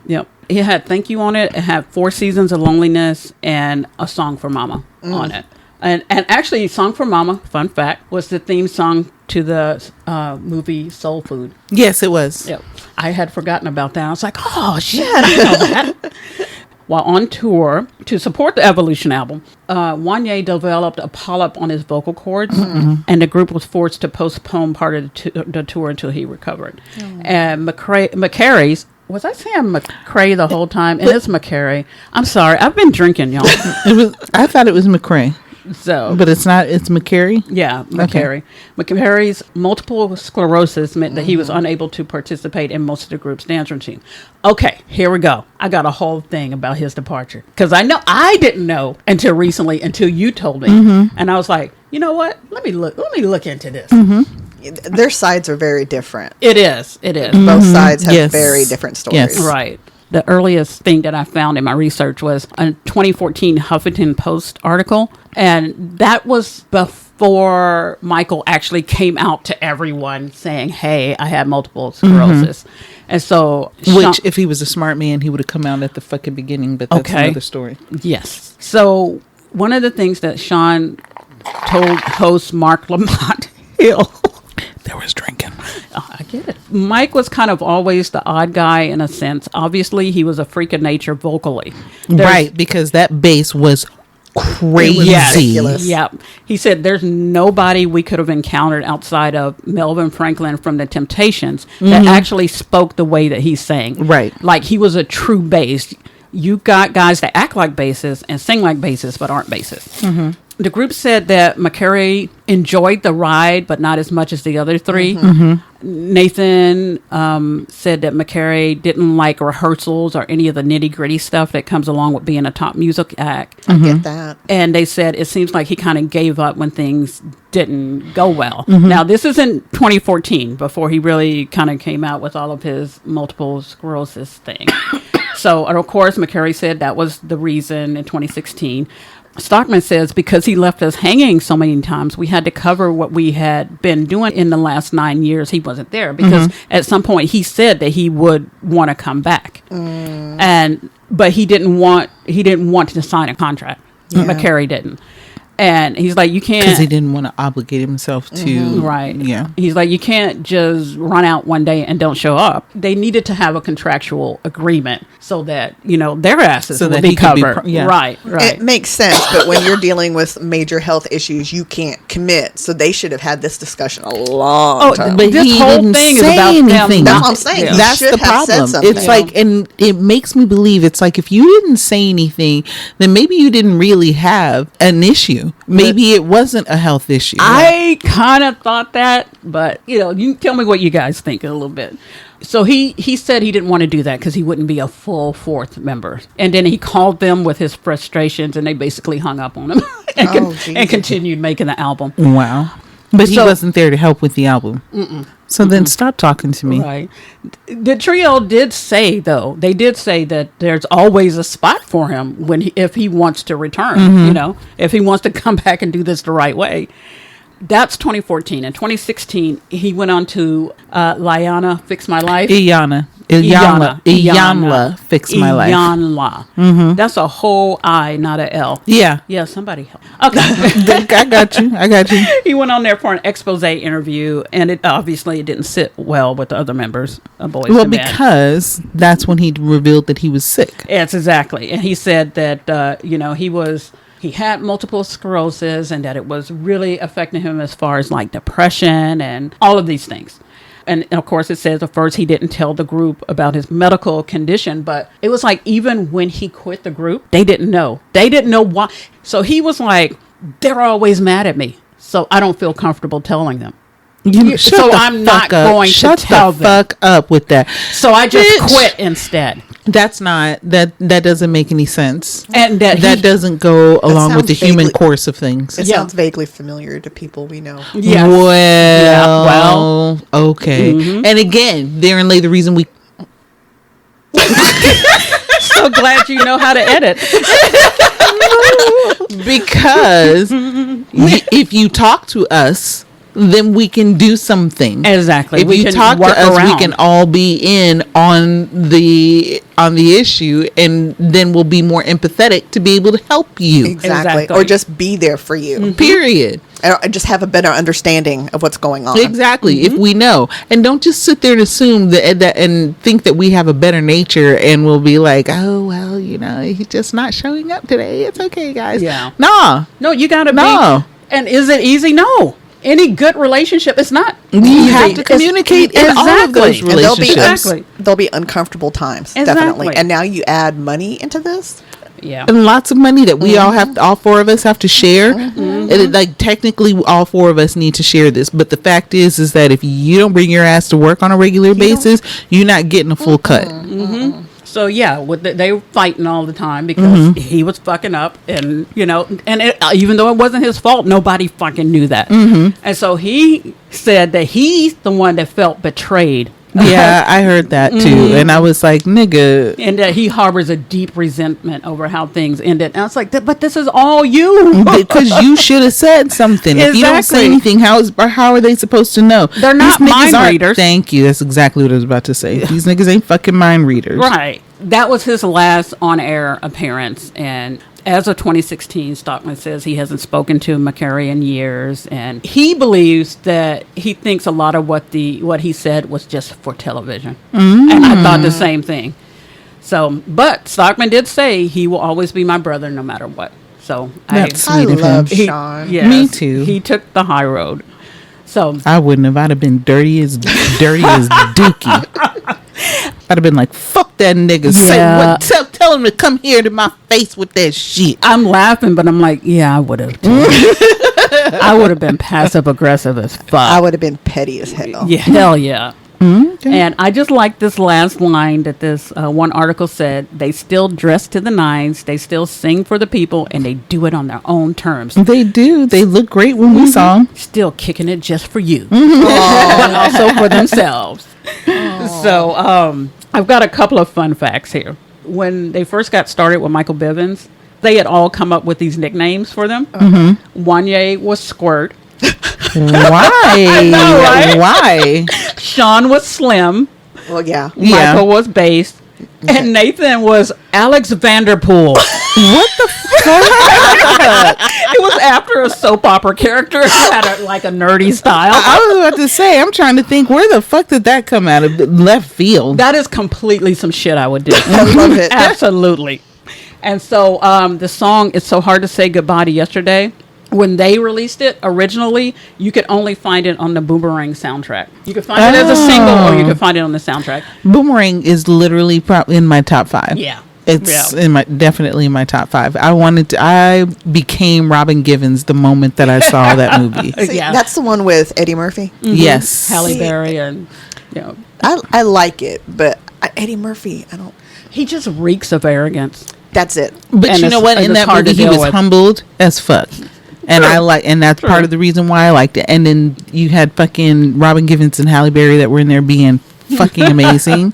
Yep. It had Thank You on it. It had 4 Seasons of Loneliness and A Song for Mama on it. And actually, Song for Mama, fun fact, was the theme song to the movie Soul Food. Yes, it was. Yep. I had forgotten about that. I was like, oh, shit, I didn't know that. While on tour to support the Evolution album, Wanye developed a polyp on his vocal cords, and the group was forced to postpone part of the tour until he recovered. And McCary's, was I saying McCrae the whole time? And it's McCary. I'm sorry. I've been drinking, y'all. I thought it was McCrae. So, but it's not. It's McCary. Yeah, McCary. Okay. McCary's multiple sclerosis meant that he was unable to participate in most of the group's dance routine. Okay, here we go. I got a whole thing about his departure, because I didn't know until recently, until you told me, and I was like, you know what? Let me look into this. Their sides are very different. It is. Both sides have very different stories. Yes. Right. The earliest thing that I found in my research was a 2014 Huffington Post article, and that was before Michael actually came out to everyone saying, hey, I had multiple sclerosis. And so... Which, if he was a smart man, he would have come out at the fucking beginning, but that's another story. Yes. So, one of the things that Sean told host Mark Lamont Hill... There was drinking. Oh, I get it. Mike was kind of always the odd guy in a sense. Obviously, he was a freak of nature vocally. Right, because that bass was crazy. Ridiculous. Yeah. He said there's nobody we could have encountered outside of Melvin Franklin from the Temptations that actually spoke the way that he sang. Right. Like he was a true bass. You got guys that act like basses and sing like basses but aren't basses. The group said that McCary enjoyed the ride, but not as much as the other 3. Nathan said that McCary didn't like rehearsals or any of the nitty-gritty stuff that comes along with being a top music act. I get that. And they said it seems like he kind of gave up when things didn't go well. Now, this is in 2014, before he really kind of came out with all of his multiple sclerosis thing. So, of course, McCary said that was the reason in 2016. Stockman says because he left us hanging so many times, we had to cover what we had been doing in the last 9 years. He wasn't there because at some point he said that he would want to come back, but he didn't want to sign a contract. Yeah. McCary didn't. And he's like, you can't... Because he didn't want to obligate himself to... Right. Yeah. He's like, you can't just run out one day and don't show up. They needed to have a contractual agreement so that, their asses would be covered. Right. It makes sense, but when you're dealing with major health issues, you can't commit. So they should have had this discussion a long time. But this whole thing is about anything. them. That's what I'm saying. Yeah. That's the problem. It's like, and it makes me believe it's like if you didn't say anything, then maybe you didn't really have an issue. Maybe it wasn't a health issue. I kind of thought that, but you tell me what you guys think a little bit. So he said he didn't want to do that because he wouldn't be a full fourth member. And then he called them with his frustrations, and they basically hung up on him and continued making the album. Wow. But he wasn't there to help with the album. So then stop talking to me. Right. The trio did say, though, that there's always a spot for him if he wants to return, if he wants to come back and do this the right way. That's 2014. In 2016, he went on to Liana Fix My Life. Iyanla Fix My Life. Iyanla. That's a whole I, not a L. Yeah. Yeah, somebody help. Okay. I got you. He went on there for an expose interview, and it didn't sit well with the other members of Boyz II Men. Well, because that's when he revealed that he was sick. Yes, exactly. And he said that, he had multiple sclerosis and that it was really affecting him as far as like depression and all of these things. And of course, it says at first he didn't tell the group about his medical condition, but it was like even when he quit the group, they didn't know. They didn't know why. So he was like, they're always mad at me, so I don't feel comfortable telling them. So I'm not going to tell them. Shut the fuck up with that. So I just quit instead. That's not that doesn't make any sense, and that doesn't go along with the human course of things. It sounds vaguely familiar to people we know. Yes. Well, okay. And again, therein lay the reason we. So glad you know how to edit. Because if you talk to us, then we can do something. Exactly. If you talk to us, we can all be in on the issue, and then we'll be more empathetic to be able to help you. Exactly. Or just be there for you. Period. And just have a better understanding of what's going on. Exactly. If we know, and don't just sit there and assume that and think that we have a better nature, and we'll be like, oh well, he's just not showing up today. It's okay, guys. Yeah. No, you gotta be. And is it easy? No. Any good relationship, it's not easy. You have to communicate in all of those relationships. There'll be uncomfortable times, definitely. And now you add money into this. Yeah, and lots of money that we all four of us have to share. And like technically, all four of us need to share this. But the fact is that if you don't bring your ass to work on a regular basis, you're not getting a full cut. So yeah, they were fighting all the time because he was fucking up, and even though it wasn't his fault, nobody fucking knew that. And so he said that he's the one that felt betrayed. Yeah, I heard that too, and I was like, nigga, and that he harbors a deep resentment over how things ended. And I was like, but this is all you, because you should have said something. If you don't say anything, how are they supposed to know? They're not mind readers. Thank you. That's exactly what I was about to say. These niggas ain't fucking mind readers. Right. That was his last on-air appearance, and as of 2016, Stockman says he hasn't spoken to McCary in years, and he believes that he thinks a lot of what he said was just for television. And I thought the same thing. So, but Stockman did say he will always be my brother no matter what. So that's sweet of him. I love Sean. Yes, me too. He took the high road. So I wouldn't have. I'd have been dirty as Dookie. I'd have been like, fuck that nigga. Yeah. Say what? Tell him to come here to my face with that shit. I'm laughing, but I'm like, yeah, I would have. I would have been passive aggressive as fuck. I would have been petty as hell. Yeah, hell yeah. Okay. And I just like this last line that this one article said. They still dress to the nines. They still sing for the people, and they do it on their own terms. They do. They look great when we saw them. Still kicking it just for you, but also for themselves. So I've got a couple of fun facts here. When they first got started with Michael Bivins, they had all come up with these nicknames for them. Wanye was Squirt. Why? know, right? Why? Sean was Slim. Well, yeah. Michael was Bass. And Nathan was Alex Vanderpool. What the fuck? It was after a soap opera character who had a nerdy style. I was about to say, I'm trying to think, where the fuck did that come out of left field? That is completely some shit I would do. I love it. Absolutely. And so the song, It's So Hard to Say Goodbye to Yesterday, when they released it originally, you could only find it on the Boomerang soundtrack. You could find it as a single, or you could find it on the soundtrack. Boomerang is literally probably in my top 5. Yeah. It's definitely in my top 5. I became Robin Givens the moment that I saw that movie. See, that's the one with Eddie Murphy. Mm-hmm. Yes. Halle Berry and, I like it, but Eddie Murphy, I don't. He just reeks of arrogance. That's it. But and you know what? In that movie, he was humbled as fuck. And and that's part of the reason why I liked it. And then you had fucking Robin Givens and Halle Berry that were in there being fucking amazing.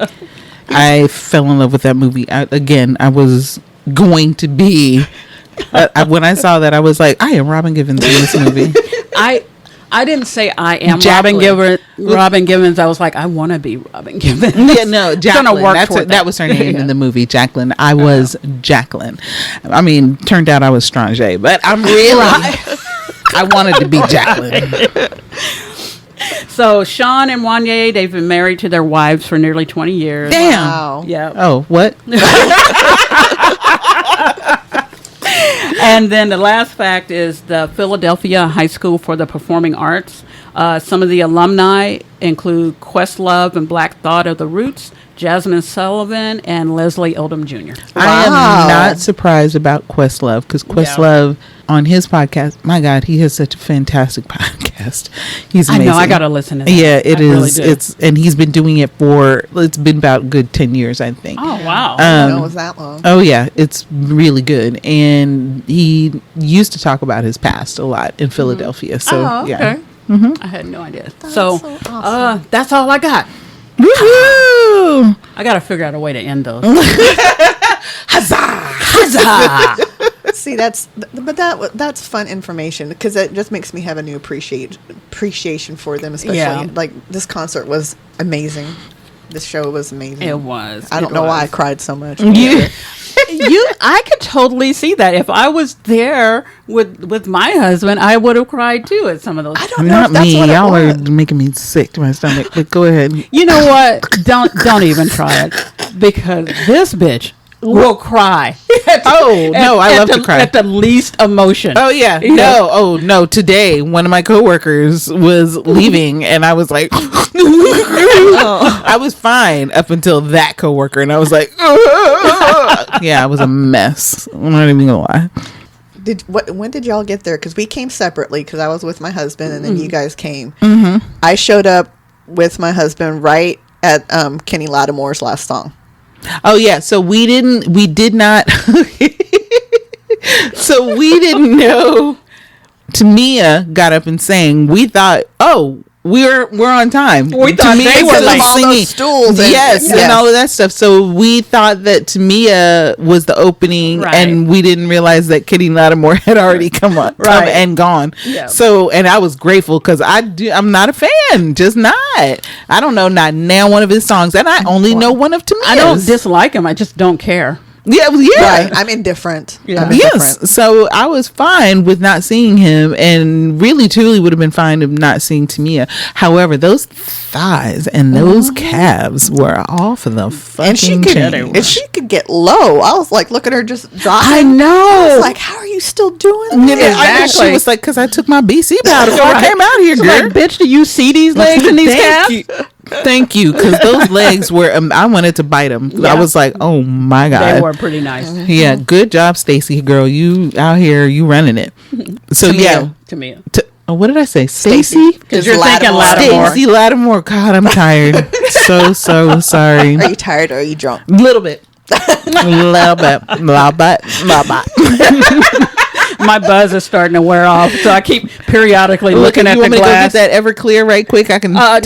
I fell in love with that movie. I was going to be. When I saw that, I was like, I am Robin Givens in this movie. I didn't say I am Jacqueline. Robin Givens. I was like, I want to be Robin Givens. Yeah, no, Jacqueline. That was her name in the movie, Jacqueline. I was Jacqueline. I mean, turned out I was Strange, but I'm really. I wanted to be Jacqueline. So Sean and Wanye, they've been married to their wives for nearly 20 years. Damn. Wow. Yeah. Oh, what? And then the last fact is the Philadelphia High School for the Performing Arts. Some of the alumni include Questlove and Black Thought of the Roots, Jasmine Sullivan, and Leslie Odom Jr. I am not surprised about Questlove because Questlove on his podcast, my God, he has such a fantastic podcast. He's amazing. I know, I got to listen to that. Yeah, it is. Really and he's been doing it it's been about a good 10 years, I think. Oh, wow. I know it was that long. Oh, yeah, it's really good. And he used to talk about his past a lot in Philadelphia. So, okay. yeah. I had no idea. That's So awesome. that's all I got. Woohoo! I got to figure out a way to end those. Huzzah! Huzzah! See, that's fun information because it just makes me have a new appreciation for them, especially like this concert was amazing. This show was amazing. It was. I don't know why I cried so much. I could totally see that. If I was there with my husband, I would have cried too at some of those. I don't know. Not If that's me. what Y'all it are was. making me sick to my stomach. But go ahead. You know what? Don't even try it because this bitch will cry. I love to cry at the least emotion. Oh yeah, no. Today, one of my coworkers was leaving, and I was like, I was fine up until that coworker, and I was like, yeah, I was a mess. I'm not even gonna lie. When did y'all get there? Because we came separately. Because I was with my husband, and then you guys came. Mm-hmm. I showed up with my husband right at Kenny Lattimore's last song. Oh yeah, so we did not so we didn't know Tamia got up and sang. We thought, we're on time. We thought they were like all those stools and all of that stuff. So we thought that Tamia was the opening, and we didn't realize that Kenny Lattimore had already come and gone. Yeah. So, and I was grateful because I'm not a fan, just not. I don't know not now one of his songs, and I only know one of Tamia's. I don't dislike him. I just don't care. Yeah. Right. I'm indifferent. Yeah. Yes. So I was fine with not seeing him, and really truly would have been fine of not seeing Tamia. However, those thighs and those calves were off of the fucking chain. And she could get low. I was like, look at her just dropping. I know. I was like, how are you still doing that? Exactly. She was like, because I took my BC powder before I came out here, girl. Like, bitch, do you see these legs and these calves? Thank you, because those legs were. I wanted to bite them. Yeah. I was like, "Oh my God!" They were pretty nice. Yeah, good job, Stacy. Girl, you out here, you running it. So Tamia. What did I say, Stacy? Because you're thinking Lattimore. Stacy Lattimore. God, I'm tired. so sorry. Are you tired or are you drunk? A little bit. little bit. My buzz is starting to wear off, so I keep periodically looking at the glass. You want me to go get that Everclear right quick? I can. No, I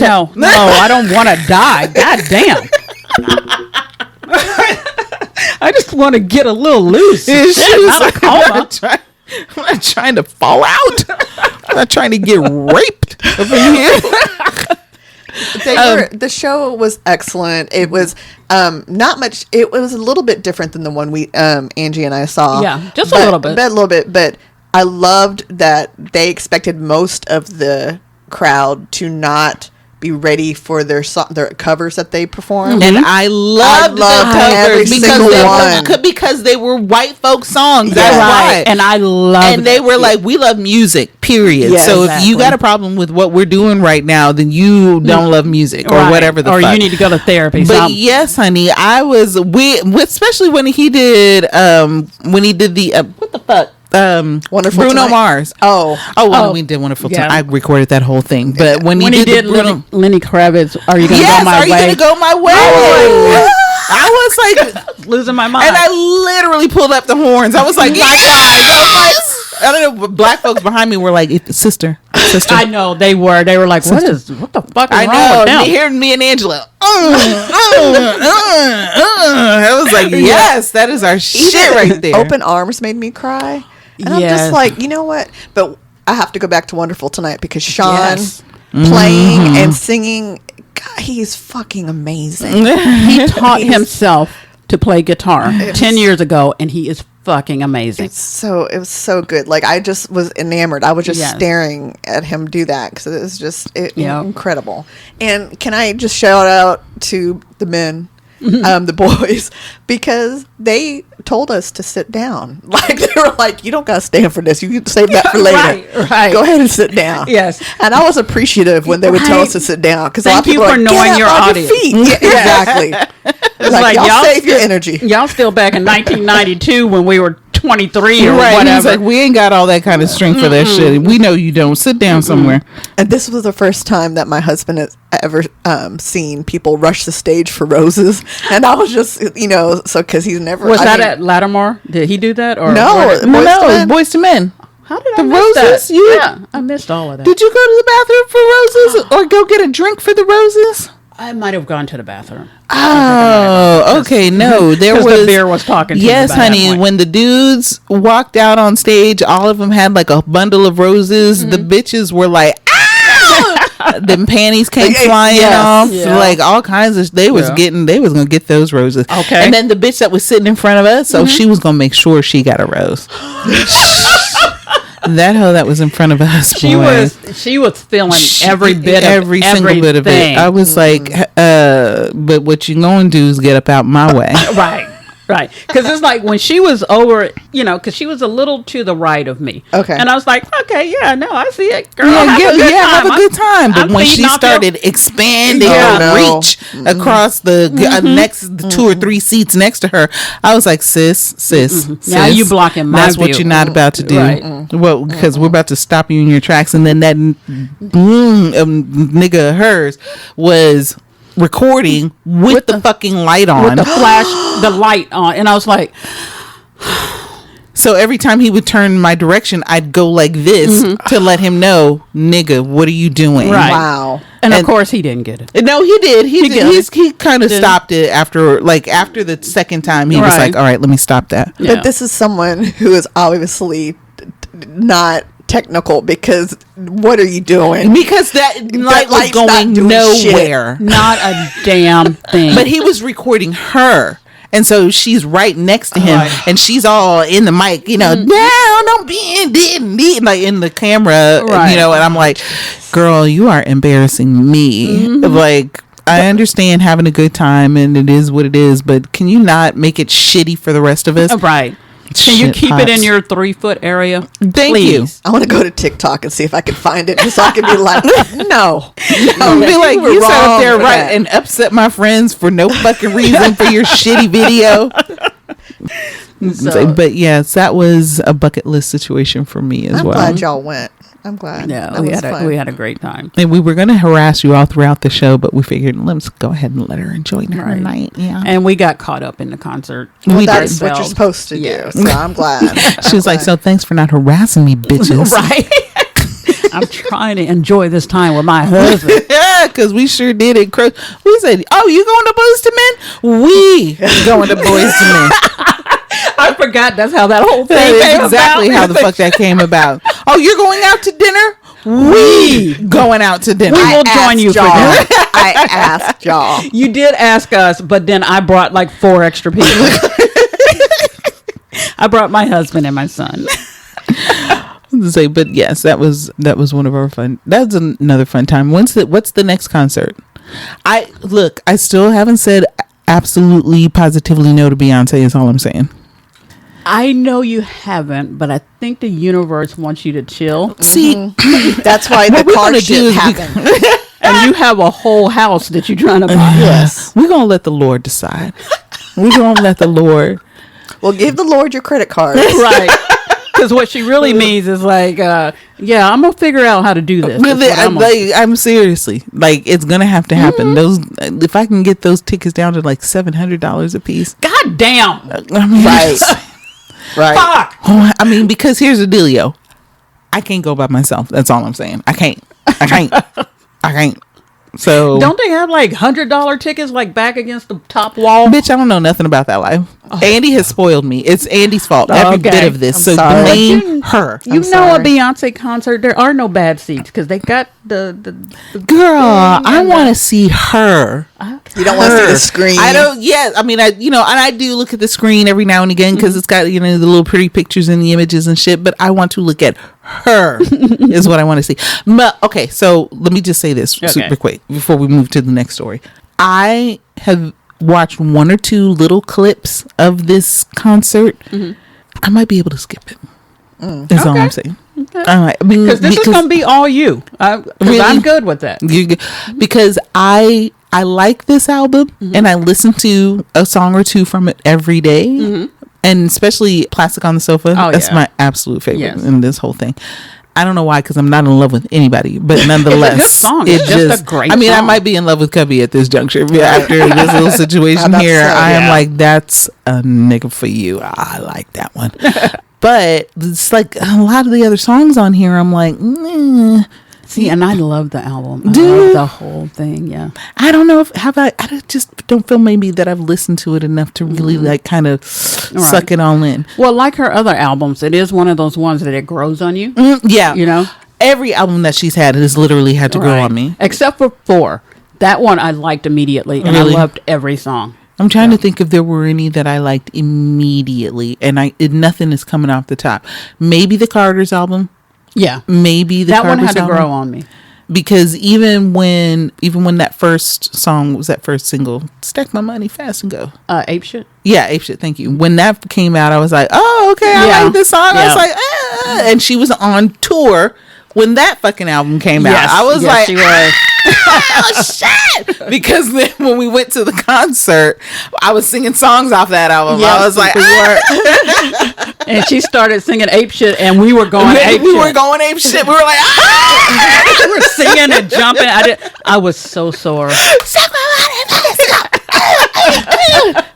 don't want to die. God damn. I just want to get a little loose. She was Not a coma. I'm not trying to fall out. I'm not trying to get raped over here. The show was excellent. It was not much. It was a little bit different than the one we Angie and I saw. Yeah, just a little bit. But I loved that they expected most of the crowd to not be ready for their covers that they performed. And I loved the covers because they were white folk songs. That's right. And I loved And they were like, we love music, period. Yeah, so if you got a problem with what we're doing right now, then you don't love music or whatever the fuck. Or you need to go to therapy. But yes, honey, especially when he did the what the fuck? Wonderful Bruno Tonight? Mars. When we did Wonderful Tonight, I recorded that whole thing. But when he did Lenny Kravitz, Are You Gonna Go My Way? Are You Gonna Go My Way? I was like losing my mind, and I literally pulled up the horns. I was like, yes! I don't know. Black folks behind me were like, sister. I know they were. They were like, what the fuck is wrong with them? They heard me and Angela. I was like, yes, that is our shit right there. Open Arms made me cry. And I'm just like, you know what? But I have to go back to Wonderful Tonight because Sean playing and singing, God, he's fucking amazing. He taught himself to play guitar 10 years ago, and he is fucking amazing. It was so good. Like, I just was enamored. I was just staring at him do that because it was just incredible. And can I just shout out to the men, the boys, because they told us to sit down. Like, they were like, you don't gotta stand for this, you can save that for later. Right. Go ahead and sit down. Yes. And I was appreciative when they would tell us to sit down because a lot of people for knowing your audience. Exactly. It's like y'all save your energy. Y'all still back in 1992 when we were 23 or whatever. He's like, we ain't got all that kind of strength for that shit. We know you don't. Sit down somewhere. And this was the first time that my husband has ever seen people rush the stage for roses. And I was just, so because he's never. Was that at Lattimore? Did he do that? Or no, Boyz II Men. How did I miss roses? that? I missed all of that. Did you go to the bathroom for roses or go get a drink for the roses? I might have gone to the bathroom. Oh, okay. No, there was the beer was talking to yes, honey. When the dudes walked out on stage, all of them had like a bundle of roses. The bitches were like, "Ah!" Them panties came flying off. Like all kinds of. They was gonna get those roses. Okay. And then the bitch that was sitting in front of us, so she was gonna make sure she got a rose. That hoe that was in front of us, she was feeling every single bit of it. I was like, but what you gonna do is get up out my way. Right. Because it's like when she was over, because she was a little to the right of me. Okay. And I was like, okay, yeah, no, I see it. Girl, have a good time. But when she started expanding her reach across the next 2 or 3 seats next to her, I was like, sis. Now you blocking my That's view. what you're not about to do. Right. Well, because we're about to stop you in your tracks. And then that nigga of hers was recording with the fucking light on, with the light on, and I was like, so every time he would turn my direction, I'd go like this to let him know, nigga, what are you doing? Right. Wow. And of course he didn't get it. No, he did. He kind of stopped it after the second time. He was like, all right, let me stop that. Yeah. But this is someone who is obviously not technical, because what are you doing? Because that light was going nowhere. Not a damn thing. But he was recording her. And so she's right next to him, and she's all in the mic, no, don't be in like in the camera, and I'm like, girl, you are embarrassing me. Like, I understand having a good time, and it is what it is, but can you not make it shitty for the rest of us? Right. Can you keep it in your 3-foot area? Thank you. I want to go to TikTok and see if I can find it, just so I can be like, no. Be like, you sat up there and upset my friends for no fucking reason for your shitty video. But yes, that was a bucket list situation for me as well. I'm glad y'all went. I'm glad. Yeah, we had a great time. And we were going to harass you all throughout the show, but we figured let's go ahead and let her enjoy her night. Yeah, and we got caught up in the concert. That's what you're supposed to do. So I'm glad. She was like, "So thanks for not harassing me, bitches." Right. I'm trying to enjoy this time with my husband. Yeah, because we sure did it. We said, "Oh, you going to Boyz II Men? We going to Boyz II Men." I forgot that's how that whole thing That came is exactly about. how the fuck that came about. Oh, you're going out to dinner? We going out to dinner. We will join you for dinner. I asked y'all. You did ask us, but then I brought like 4 extra people. I brought my husband and my son. Say, but yes, that was one of our fun. That's another fun time. What's the next concert? I still haven't said absolutely positively no to Beyonce. Is all I'm saying. I know you haven't, but I think the universe wants you to chill. See, that's why the car shit happened. And you have a whole house that you're trying to buy. Yes, we're gonna let the Lord decide. We're gonna let the Lord. Well, give the Lord your credit card, right? Because what she really means is like, yeah, I'm gonna figure out how to do this. I'm seriously like, it's gonna have to happen. Those, if I can get those tickets down to like $700 a piece. God damn. I mean, right. Right. Fuck. I mean, because here's the dealio. I can't go by myself. That's all I'm saying. I can't. So don't they have like $100 tickets like back against the top wall? Bitch, I don't know nothing about that life. Oh. Andy has spoiled me. It's Andy's fault. Every bit of this. I'm sorry. Blame her. You know, a Beyonce concert, there are no bad seats because they got the girl. I want to see her. You don't want to see the screen. I don't. Yeah, I mean, and I do look at the screen every now and again because it's got the little pretty pictures and the images and shit. But I want to look at her. Is what I want to see. But okay, so let me just say this super quick before we move to the next story. I have watched 1 or 2 little clips of this concert. I might be able to skip it. That's all I'm saying. Okay. I mean, because this is gonna be all you. Really, I'm good with that. Because I like this album and I listen to a song or 2 from it every day. And especially Plastic on the Sofa. That's my absolute favorite in this whole thing. I don't know why, because I'm not in love with anybody, but nonetheless, it's a good song. It's just a great song. I might be in love with Cubby at this juncture. After this little situation here, I am like, that's a nigga for you. I like that one. But it's like a lot of the other songs on here, I'm like, See, and I love the album. I love the whole thing. Yeah. I don't know I just don't feel maybe that I've listened to it enough to really like kind of suck it all in. Well, like her other albums, it is one of those ones that it grows on you. Yeah. You know, every album that she's had has literally had to grow on me. Except for 4. That one I liked immediately, and I loved every song. I'm trying to think if there were any that I liked immediately, and nothing is coming off the top. Maybe the Carter's album. Yeah, maybe that one had to grow on me, because even when that first song was, that first single, Stack My Money Fast and Go, Ape Shit. Yeah, Ape Shit. Thank you. When that came out, I was like, oh, okay, I like this song. I was like, and she was on tour when that fucking album came out. I was like, she was. Oh shit! Because then when we went to the concert, I was singing songs off that album. Yes, I was like, and she started singing Ape Shit, and we were going ape shit. We were going ape shit. We were like, we were singing and jumping. I was so sore.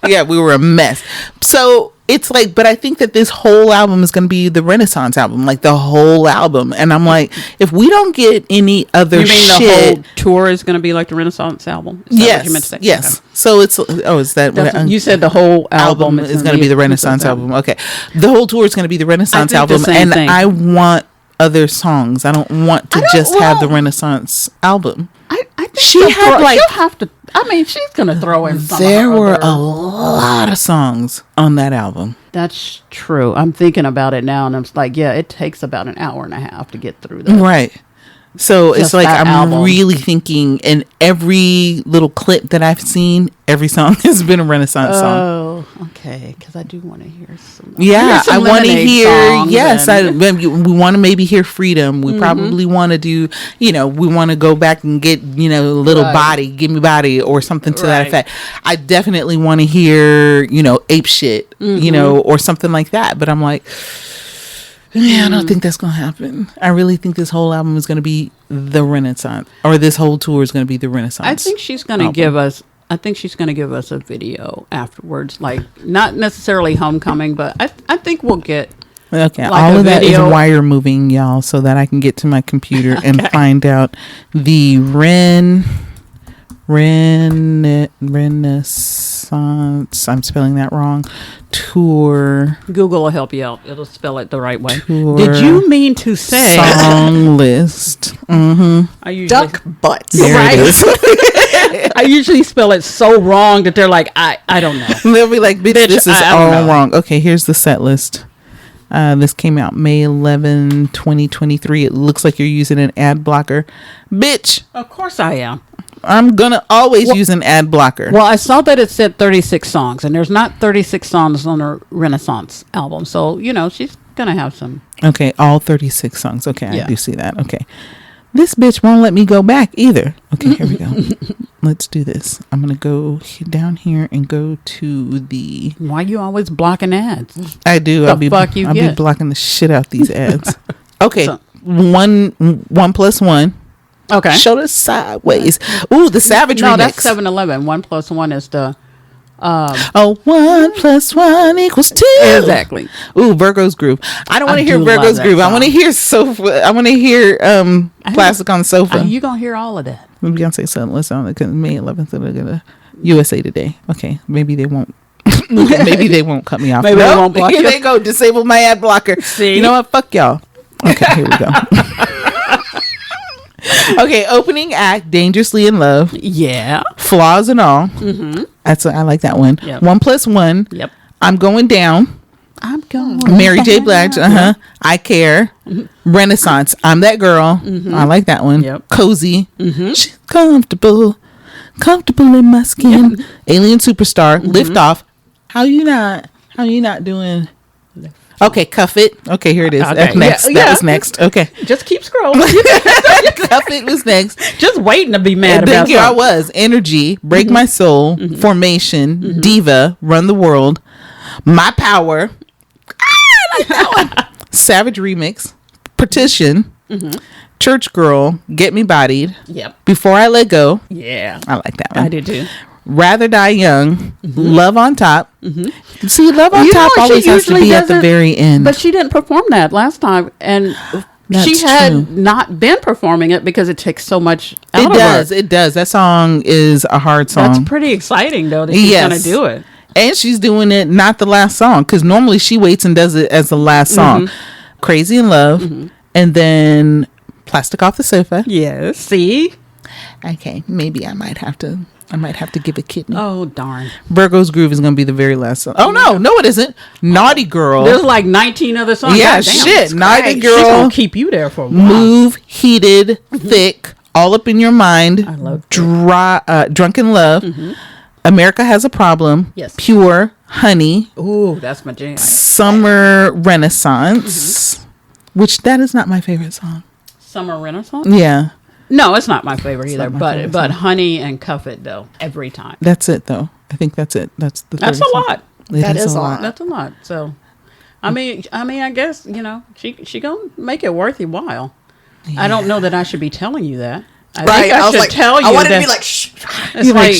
Yeah, we were a mess. So it's like, but I think that this whole album is going to be the Renaissance album, like the whole album. And I'm like, if we don't get any other you mean shit, the whole tour is going to be like the Renaissance album? Is that what you meant to say? Yes. Okay. So it's, is that you said the whole album is going to be the Renaissance album? Okay, the whole tour is going to be the Renaissance album, and thing. I want other songs. I don't want to have the Renaissance album. I think she'll have to. I mean, she's gonna throw in some. There were a lot of songs on that album. That's true. I'm thinking about it now, and I'm like, yeah, it takes about an hour and a half to get through that. Right. So Just it's like I'm album. really thinking, in every little clip that I've seen, every song has been a Renaissance song. Oh, okay. Because I do want to hear some. Yeah, I want to hear. Yes, we we want to maybe hear Freedom. We probably want to do. We want to go back and get Little Body, Give Me Body, or something to that effect. I definitely want to hear Ape Shit, or something like that. But I'm like, yeah, I don't think that's going to happen. I really think this whole album is going to be the Renaissance, or this whole tour is going to be the Renaissance. I think she's going to give us. I think she's going to give us a video afterwards, like not necessarily Homecoming, but I think we'll get. Okay, like all of that video. is wire moving, y'all, so that I can get to my computer and find out the reminisce. Renaissance. I'm spelling that wrong. Tour. Google will help you out. It'll spell it the right way. Tour. Did you mean to say Song list. Mm-hmm. I usually, Duck butts. There Right. it is. I usually spell it so wrong that they're like, I don't know. They'll be like, bitch, this is I don't all know. wrong. Okay, here's the set list. This came out May 11, 2023. It looks like you're using an ad blocker. Bitch, Of course I am. I'm going to always use an ad blocker. Well, I saw that it said 36 songs, and there's not 36 songs on her Renaissance album. So, she's going to have some. Okay, all 36 songs. Okay, Yeah. I do see that. Okay. This bitch won't let me go back either. Okay, here we go. Let's do this. I'm going to go down here and go to the... Why you always blocking ads? I do. The I'll be blocking the shit out these ads. Okay, So- one plus one. Okay. Show this sideways. Ooh, the Savage No, remix. that's 7-Eleven. 1 + 1 is the... Oh, 1 + 1 = 2. Exactly. Ooh, Virgo's Groove. I don't want I to hear do love Virgo's that Groove. I song. want to hear sofa. I want to hear Plastic on Sofa. You going to hear all of that. Beyonce said, listen on it because May 11th they're gonna USA Today. Okay, maybe they won't. Maybe they won't cut me off. Maybe they won't block Here you. they go. Disable my ad blocker. See? You know what? Fuck y'all. Okay, here we go. Okay, opening act, Dangerously in Love, Yeah. Flaws and All. Mm-hmm. I like that one. Yep. 1 + 1. Yep. I'm Going Down. I'm going. Mary J. Blige. I Care. Renaissance. I'm That Girl. I like that one. Yep. Cozy. She's comfortable in my skin. Alien Superstar. Lift Off. How you not doing? Okay, Cuff It. Okay, here it is. Okay. That's next. Yeah. That was next. Okay. Just keep scrolling. Cuff It was next. Just waiting to be mad And then about here I something. was. Energy. Break My Soul. Formation. Diva. Run the World. My Power. I like that one. Savage Remix. Petition. Church Girl. Get Me Bodied. Yep. Before I Let Go. Yeah. I like that one. I did too. Rather Die Young. Love on Top. See, Love on You know Top what, she always has to usually be at the doesn't- very end. But she didn't perform that last time, and That's she had true. not been performing it because it takes so much out It of does. her. It does. That song is a hard song. That's pretty exciting, though, that she's Yes. going to do it. And she's doing it not the last song, because normally she waits and does it as the last song. Crazy in Love, and then Plastic Off the Sofa. Yes. See? Okay, maybe I might have to give a kidney. Oh, darn. Virgo's Groove is going to be the very last song. Oh no, it isn't. Naughty Girl. There's like 19 other songs. Yeah, God damn. shit. Naughty She's Girl. going to keep you there for a while. Move, Heated, Thick, All Up in Your Mind. I love Drunk in Love. America Has a Problem. Yes. Pure, Honey. Ooh, that's my jam. Summer Renaissance. Which that is not my favorite song. Summer Renaissance? Yeah. No, it's not my favorite either. not my But favorite but song. Honey and Cuff It, though, every time. That's it though. I think that's it. That's the That's third a song. lot. That is a lot. That's a lot. So, I mean, I guess she gonna make it worth your while. I don't know that I should be telling you that. I think I was should like, tell you I wanted that to be like, shh. it's You're like, like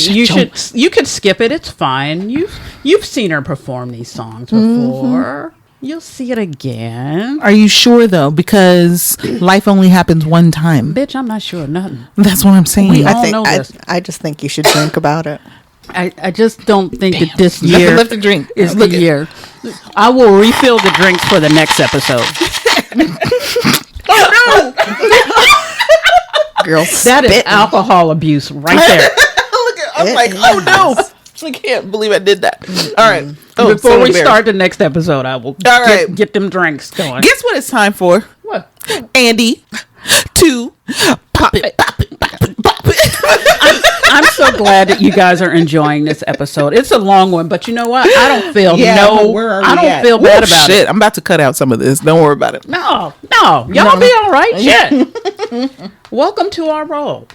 "Shut you could skip it. It's fine. You've seen her perform these songs before. You'll see it again. Are you sure though? Because life only happens one time. Bitch, I'm not sure of nothing. That's what I'm saying. We I all think know this. I just think you should drink about it. I just don't think that this Nothing year left to drink. is Look the at- year. I will refill the drinks for the next episode. Girl, That is spitting. alcohol abuse right there. I'm like, oh no. I can't believe I did that. All right. Oh, Before so we embarrassed. start the next episode, I will All right. get them drinks going. Guess what it's time for? What? Andy to pop it, pop it, pop it, pop it. I'm so glad that you guys are enjoying this episode. It's a long one, but you know what? I don't feel I don't feel bad about shit. it. I'm about to cut out some of this. Don't worry about it. No, y'all be all right. Shit. Welcome to our role.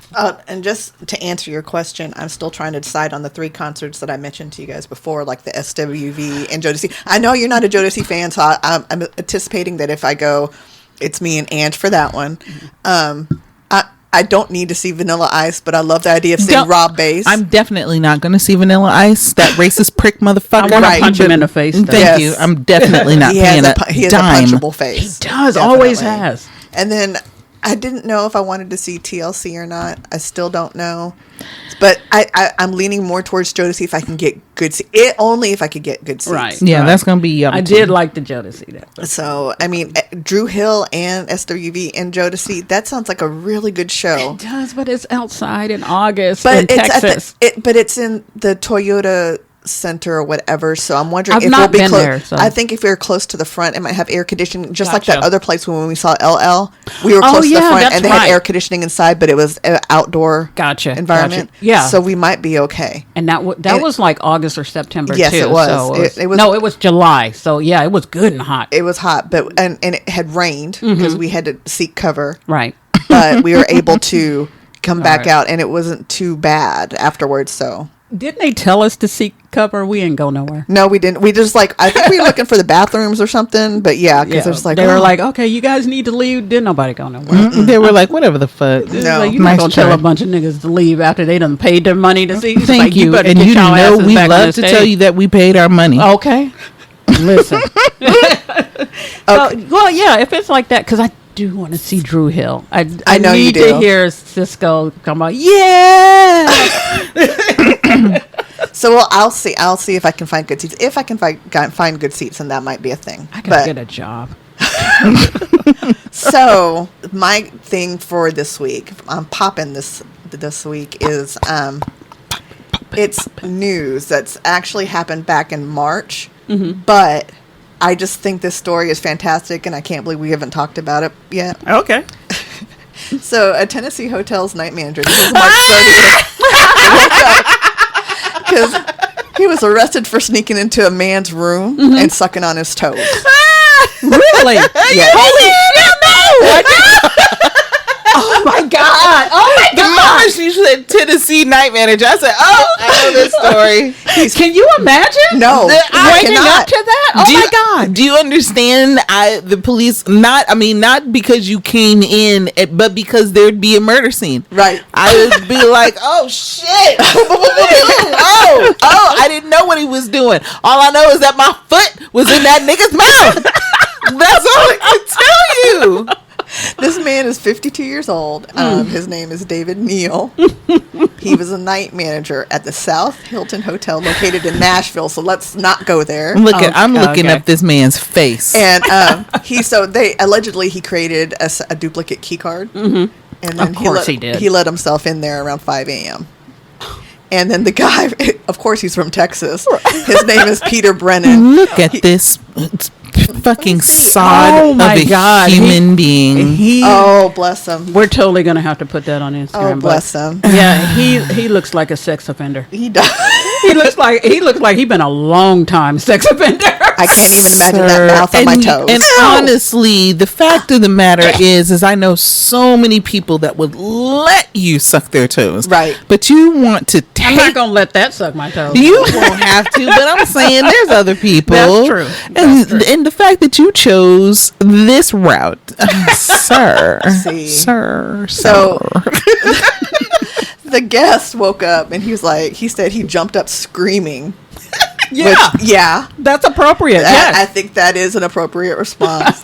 And just to answer your question, I'm still trying to decide on the 3 concerts that I mentioned to you guys before, like the SWV and Jodeci. I know you're not a Jodeci fan, so I'm anticipating that if I go, it's me and Ange for that one. I don't need to see Vanilla Ice, but I love the idea of seeing Rob Bass. I'm definitely not going to see Vanilla Ice. That racist prick motherfucker. I want Right. to punch him in the face. though. Thank Yes. you. I'm definitely not he paying has a a dime. punchable face. Does Definitely. always has. And then I didn't know if I wanted to see TLC or not. I still don't know. But I'm leaning more towards Jodeci if I can get good seats. Only if I could get good seats. Right. Yeah, that's going to be yum. I did like the Jodeci. So, I mean, Drew Hill and SWV and Jodeci, that sounds like a really good show. It does, but it's outside in August But in Texas. but it's in the Toyota Center or whatever, so I'm wondering I've if not we'll be been close. there, so. I think if you're close to the front, it might have air conditioning, just like Gotcha. that other place when we saw LL. We were close to the front, that's and they right. had air conditioning inside, but it was an outdoor environment. Gotcha. Yeah, so we might be okay. And that was like August or September. Yes, too. it was. So It was. No, it was July. So yeah, it was good and hot. It was hot, but and it had rained because we had to seek cover. Right. But we were able to come back right. out, and it wasn't too bad afterwards. So. Didn't they tell us to seek cover? We ain't go nowhere. No, we didn't. We just I think we were looking for the bathrooms or something. But yeah, because there's they were like, okay, you guys need to leave. Didn't nobody go nowhere? They were like, whatever the fuck. No. You're not gonna tell a bunch of niggas to leave after they done paid their money to see. Thank you. better And get you y'all know asses we back on love the to stage. tell you that we paid our money. Okay. Listen. Well, yeah, if it's like that, because I do want to see Drew Hill. I know you need do. to hear Cisco come out. Yeah. So I'll see if I can find good seats. If I can find good seats, then that might be a thing. I gotta get a job. So my thing for this week, I'm popping this week is it's news that's actually happened back in March, but I just think this story is fantastic, and I can't believe we haven't talked about it yet. Okay. So a Tennessee hotel's night manager, this is March 30th, woke up because he was arrested for sneaking into a man's room and sucking on his toes. Really? Yeah. Holy shit, no! Oh my god! Oh my The moment she said Tennessee night manager, I said, "Oh, I know this story." Can you imagine? No, I waking cannot. up to that? Oh my god! Do you understand? The police not because you came in, but because there'd be a murder scene. Right. I would be like, "Oh shit! oh! I didn't know what he was doing. All I know is that my foot was in that nigga's mouth. That's all I can tell you." This man is 52 years old. His name is David Neal. He was a night manager at the South Hilton Hotel located in Nashville. So let's not go there. I'm looking up this man's face. And they allegedly he created a duplicate key card. And then he did. He let himself in there around 5 a.m. And then the guy, of course, he's from Texas. His name is Peter Brennan. Look at this fucking sod of a human being. Oh, bless him. We're totally gonna have to put that on Instagram. Oh, bless him. Yeah, he looks like a sex offender. He does. He looks like he's been a long time sex offender. I can't even imagine that mouth on my toes. And honestly, the fact of the matter is I know so many people that would let you suck their toes. Right. But you want to take... I'm not gonna let that suck my toes. You won't have to, but I'm saying there's other people. That's true. And the fact that you chose this route, sir. See. Sir. So the guest woke up and he said he jumped up screaming. Yeah. Yeah. That's appropriate. Yes. I think that is an appropriate response.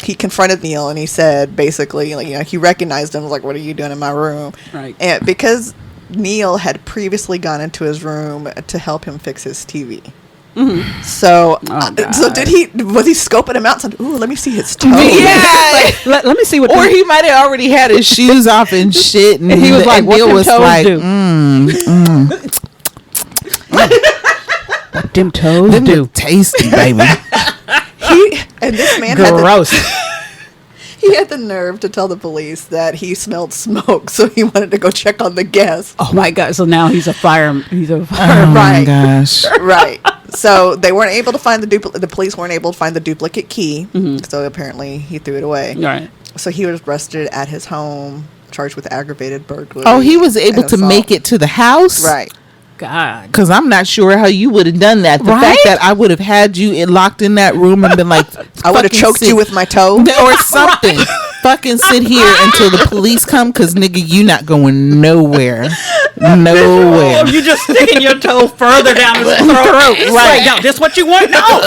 He confronted Neil and he said basically, he recognized him, like, what are you doing in my room? Right. And because Neil had previously gone into his room to help him fix his TV. Mm-hmm. So, was he scoping him out? Said, "Ooh, let me see his toes." Yeah, let me see what. Or he might have already had his shoes off and shit, and he was like, "What them toes do?" What them toes them do? Tasty, baby. And this man gross. He had the nerve to tell the police that he smelled smoke, so he wanted to go check on the guest. Oh my god! So now he's a fireman. Oh my gosh! Right. So they weren't able to find the police weren't able to find the duplicate key. Mm-hmm. So apparently he threw it away. Right. So he was arrested at his home, charged with aggravated burglary. Oh, he was able to make it to the house? Right. God. Because I'm not sure how you would have done that. The fact that I would have had you locked in that room and been like, I would have choked you with my toe or something. Fucking sit here until the police come, because nigga, you not going nowhere. Nowhere. You just sticking your toe further down his throat. Right. No, this what you want? No.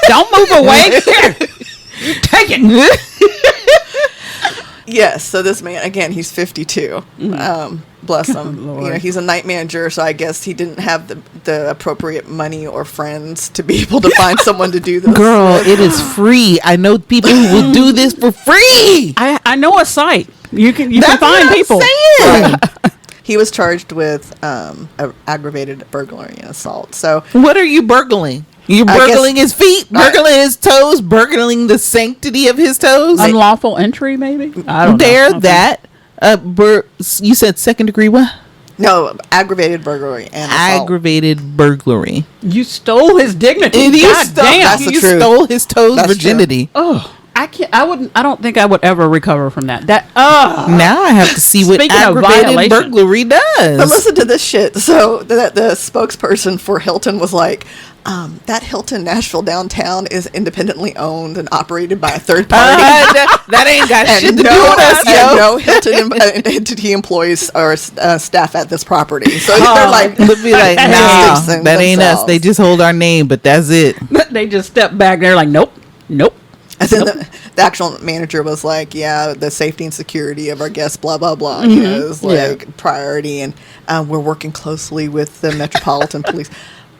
Don't move away. Here. You take it. Yes, so this man, again, he's 52. Mm-hmm. Bless him. You know, he's a night manager, so I guess he didn't have the appropriate money or friends to be able to find someone to do this. Girl, it is free. I know people who will do this for free. I know a site. You can find what people. I'm saying. He was charged with aggravated burglary and assault. So what are you burgling? You're burgling his feet, burgling his toes, burgling the sanctity of his toes. Unlawful entry, maybe. I don't know. That. You said second degree what? No, aggravated burglary and assault. Aggravated burglary. You stole his dignity. God damn! That's the You truth. stole his toes That's virginity. true. Oh, I can't. I don't think I would ever recover from that. Now I have to see what Speaking of aggravated violation. burglary does. But listen to this shit. So the spokesperson for Hilton was like, that Hilton Nashville downtown is independently owned and operated by a third party. that ain't got shit to do with us, and yo. no Hilton entity employs or staff at this property. So they're like, They'll be like, nah, distancing that ain't us. themselves. They just hold our name, but that's it. They just step back. They're like, nope. And then the actual manager was like, yeah, the safety and security of our guests, blah, blah, blah. You know, it was like priority. And we're working closely with the Metropolitan Police.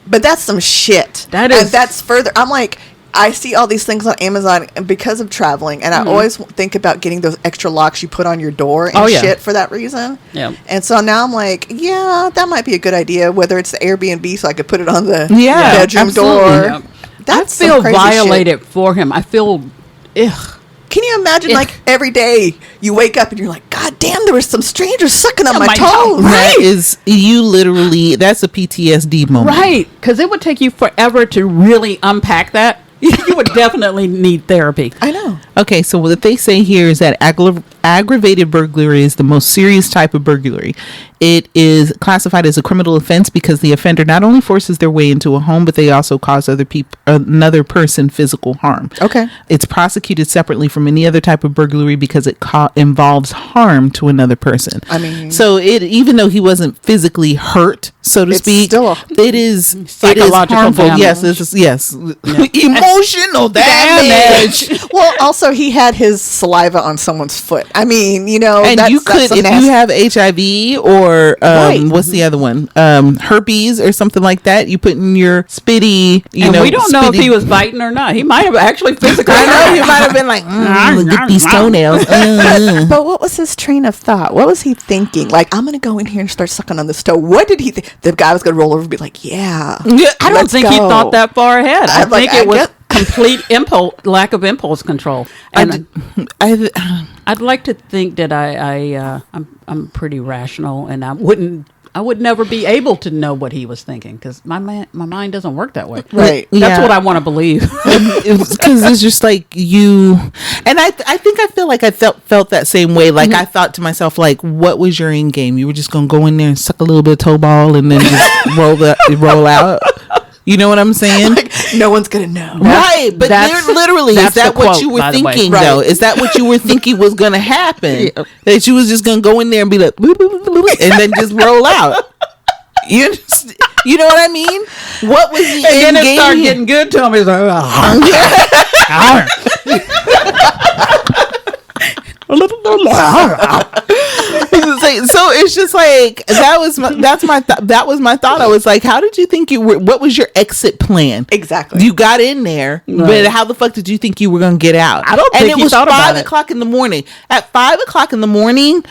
But that's some shit. That is. And that's further. I'm like, I see all these things on Amazon because of traveling. And I always think about getting those extra locks you put on your door and shit for that reason. Yeah. And so now I'm like, yeah, that might be a good idea, whether it's the Airbnb so I could put it on the bedroom absolutely. door. Yeah. That's I feel some crazy violated shit. for him. I feel, ugh. Can you imagine, like, every day you wake up and you're like, God damn, there was some strangers sucking on my my toes. toe. That is, you literally, that's a PTSD moment. Right, because it would take you forever to really unpack that. You would definitely need therapy. I know. Okay, so what they say here is that aggravated burglary is the most serious type of burglary. It is classified as a criminal offense because the offender not only forces their way into a home, but they also cause another person physical harm. Okay. It's prosecuted separately from any other type of burglary because it involves harm to another person. I mean, so even though he wasn't physically hurt, so to it's speak, still it is Psychological harmful. damage. Yes, emotional damage. well, also he had his saliva on someone's foot. I mean, you know, And you could, if you have HIV or what's the other one, herpes or something like that, you put in your spitty. And we don't know if he was biting or not. He might have actually physically. I know he might have been like, get these toenails. But what was his train of thought? What was he thinking? Like, I'm gonna go in here and start sucking on this toe. What did he think? The guy was gonna roll over and be like, yeah. I don't think he thought that far ahead. I think it was get- complete lack of impulse control. And I'd like to think that I'm pretty rational, and I would never be able to know what he was thinking because my mind doesn't work that way. Right. That's what I want to believe. Because it's just like you, and I feel like I felt that same way. Like I thought to myself, like, what was your end game? You were just gonna go in there and suck a little bit of toe ball and then just roll out. You know what I'm saying? Like, no one's gonna know. Right, but literally, is that what quote, you were by the way. thinking, Right. though? Is that what you were thinking was going to happen? That you was just going to go in there and be like, boop, boop, boop, boop, and then just roll out? You know what I mean? What was the And end then it game started here? getting good to him. He's like, So it's just like that was my thought. I was like, how did you think you were? What was your exit plan? Exactly. You got in there, but how the fuck did you think you were going to get out? I don't think it he was thought about 5:00 in the morning. At 5:00 in the morning,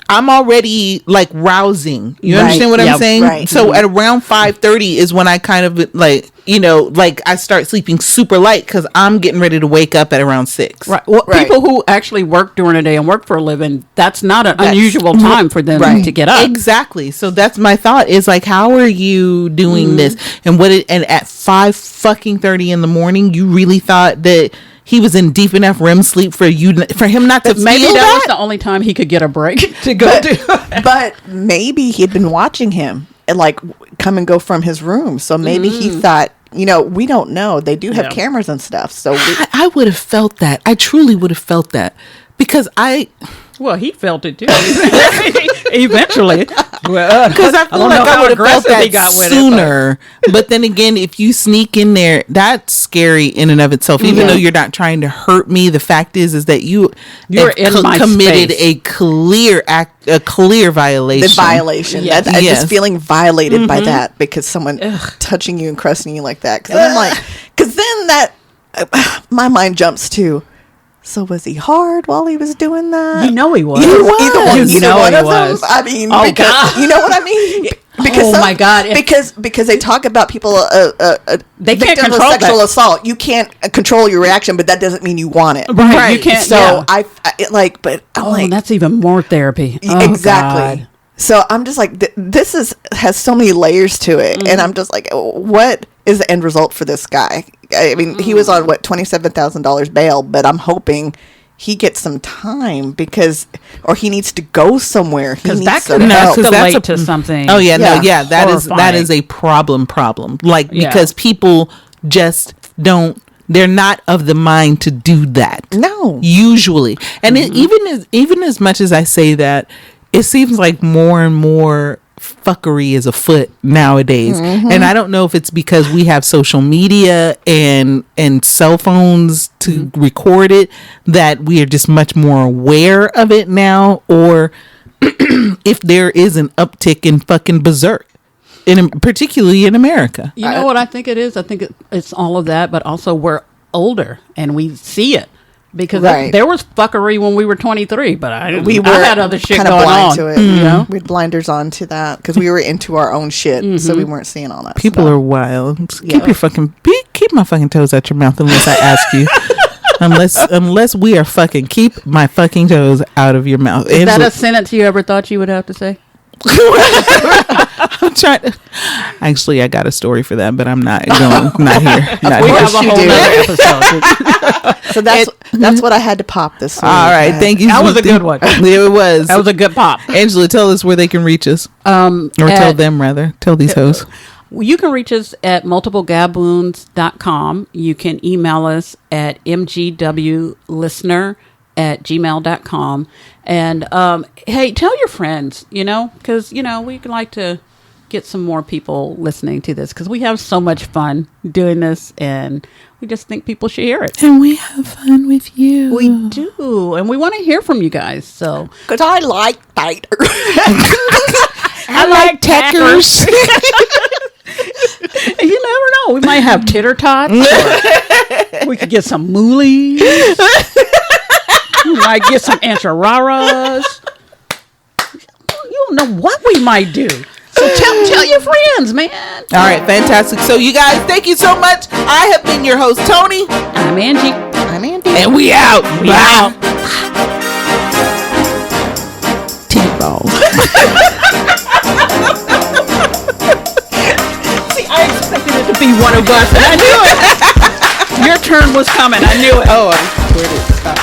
I'm already like rousing. You understand what I'm saying? Right. So at around 5:30 is when I kind of like, like I start sleeping super light because I'm getting ready to wake up at around 6. Right. Well, Right. people who actually work during the day and work for a living, that's not an unusual time for them to get up. Exactly. So that's my thought is like, how are you doing this? And and at 5:30 in the morning, you really thought that he was in deep enough REM sleep for him not to Maybe feel that was the only time he could get a break to go to. But maybe he'd been watching him and like come and go from his room. So maybe he thought, we don't know. They do have cameras and stuff. So I would have felt that. I truly would have felt that because Well, he felt it too. Eventually. Because I feel like I would have felt that sooner. But then again, if you sneak in there, that's scary in and of itself. Even though you're not trying to hurt me, the fact is that you're committed a clear violation. The violation. Yes. I'm just feeling violated by that because someone touching you and caressing you like that. Because I'm like, because then my mind jumps to. So was he hard while he was doing that? You know he was. Either one of was. them. I mean, oh, because God. You know what I mean? Because my God! Because they talk about people they can't victims control of sexual that. assault. You can't control your reaction, but that doesn't mean you want it. Right? You can't. So I like, but I'm like, that's even more therapy. Oh, exactly. God. So I'm just like, this has so many layers to it, and I'm just like, what is the end result for this guy? I mean, he was on $27,000 bail, but I'm hoping he gets some time or he needs to go somewhere. Because that could escalate to something. Oh yeah, that is a problem. Like because people just don't. They're not of the mind to do that. No, usually, and even as much as I say that, it seems like more and more fuckery is afoot nowadays. And I don't know if it's because we have social media and cell phones to record it that we are just much more aware of it now, or if there is an uptick in fucking berserk, particularly in America. You know what I think it is? I think it's all of that, but also we're older and we see it. Because there was fuckery when we were 23, but I had other shit going on. To it. You know? We had blinders on to that because we were into our own shit, so we weren't seeing all that. People are wild. Keep my fucking toes out your mouth unless I ask you. unless we are fucking, keep my fucking toes out of your mouth. Is that a sentence you ever thought you would have to say? I'm trying to. Actually, I got a story for that, but I'm not going. Not here. We have a whole other episode. So that's what I had to pop this week. All right, thank you. That was a good one. It was. That was a good pop. Angela, tell us where they can reach us. Or tell them rather. Tell these hoes. You can reach us at multiplegaboons.com. You can email us at mgwlistener@gmail.com. And hey, tell your friends, because we like to get some more people listening to this because we have so much fun doing this, and we just think people should hear it. And we have fun with you. We do, and we want to hear from you guys. So, because I like fighter. I like techers. You never know. We might have titter tots. We could get some moolies. We might get some anchararas. You don't know what we might do. So tell your friends, man. All right, fantastic. So you guys, thank you so much. I have been your host, Tony. I'm Angie. I'm Andy. And we out. We out. T-balls. See, I expected it to be one of us, and I knew it. Your turn was coming. I knew it. Oh, I swear to stop.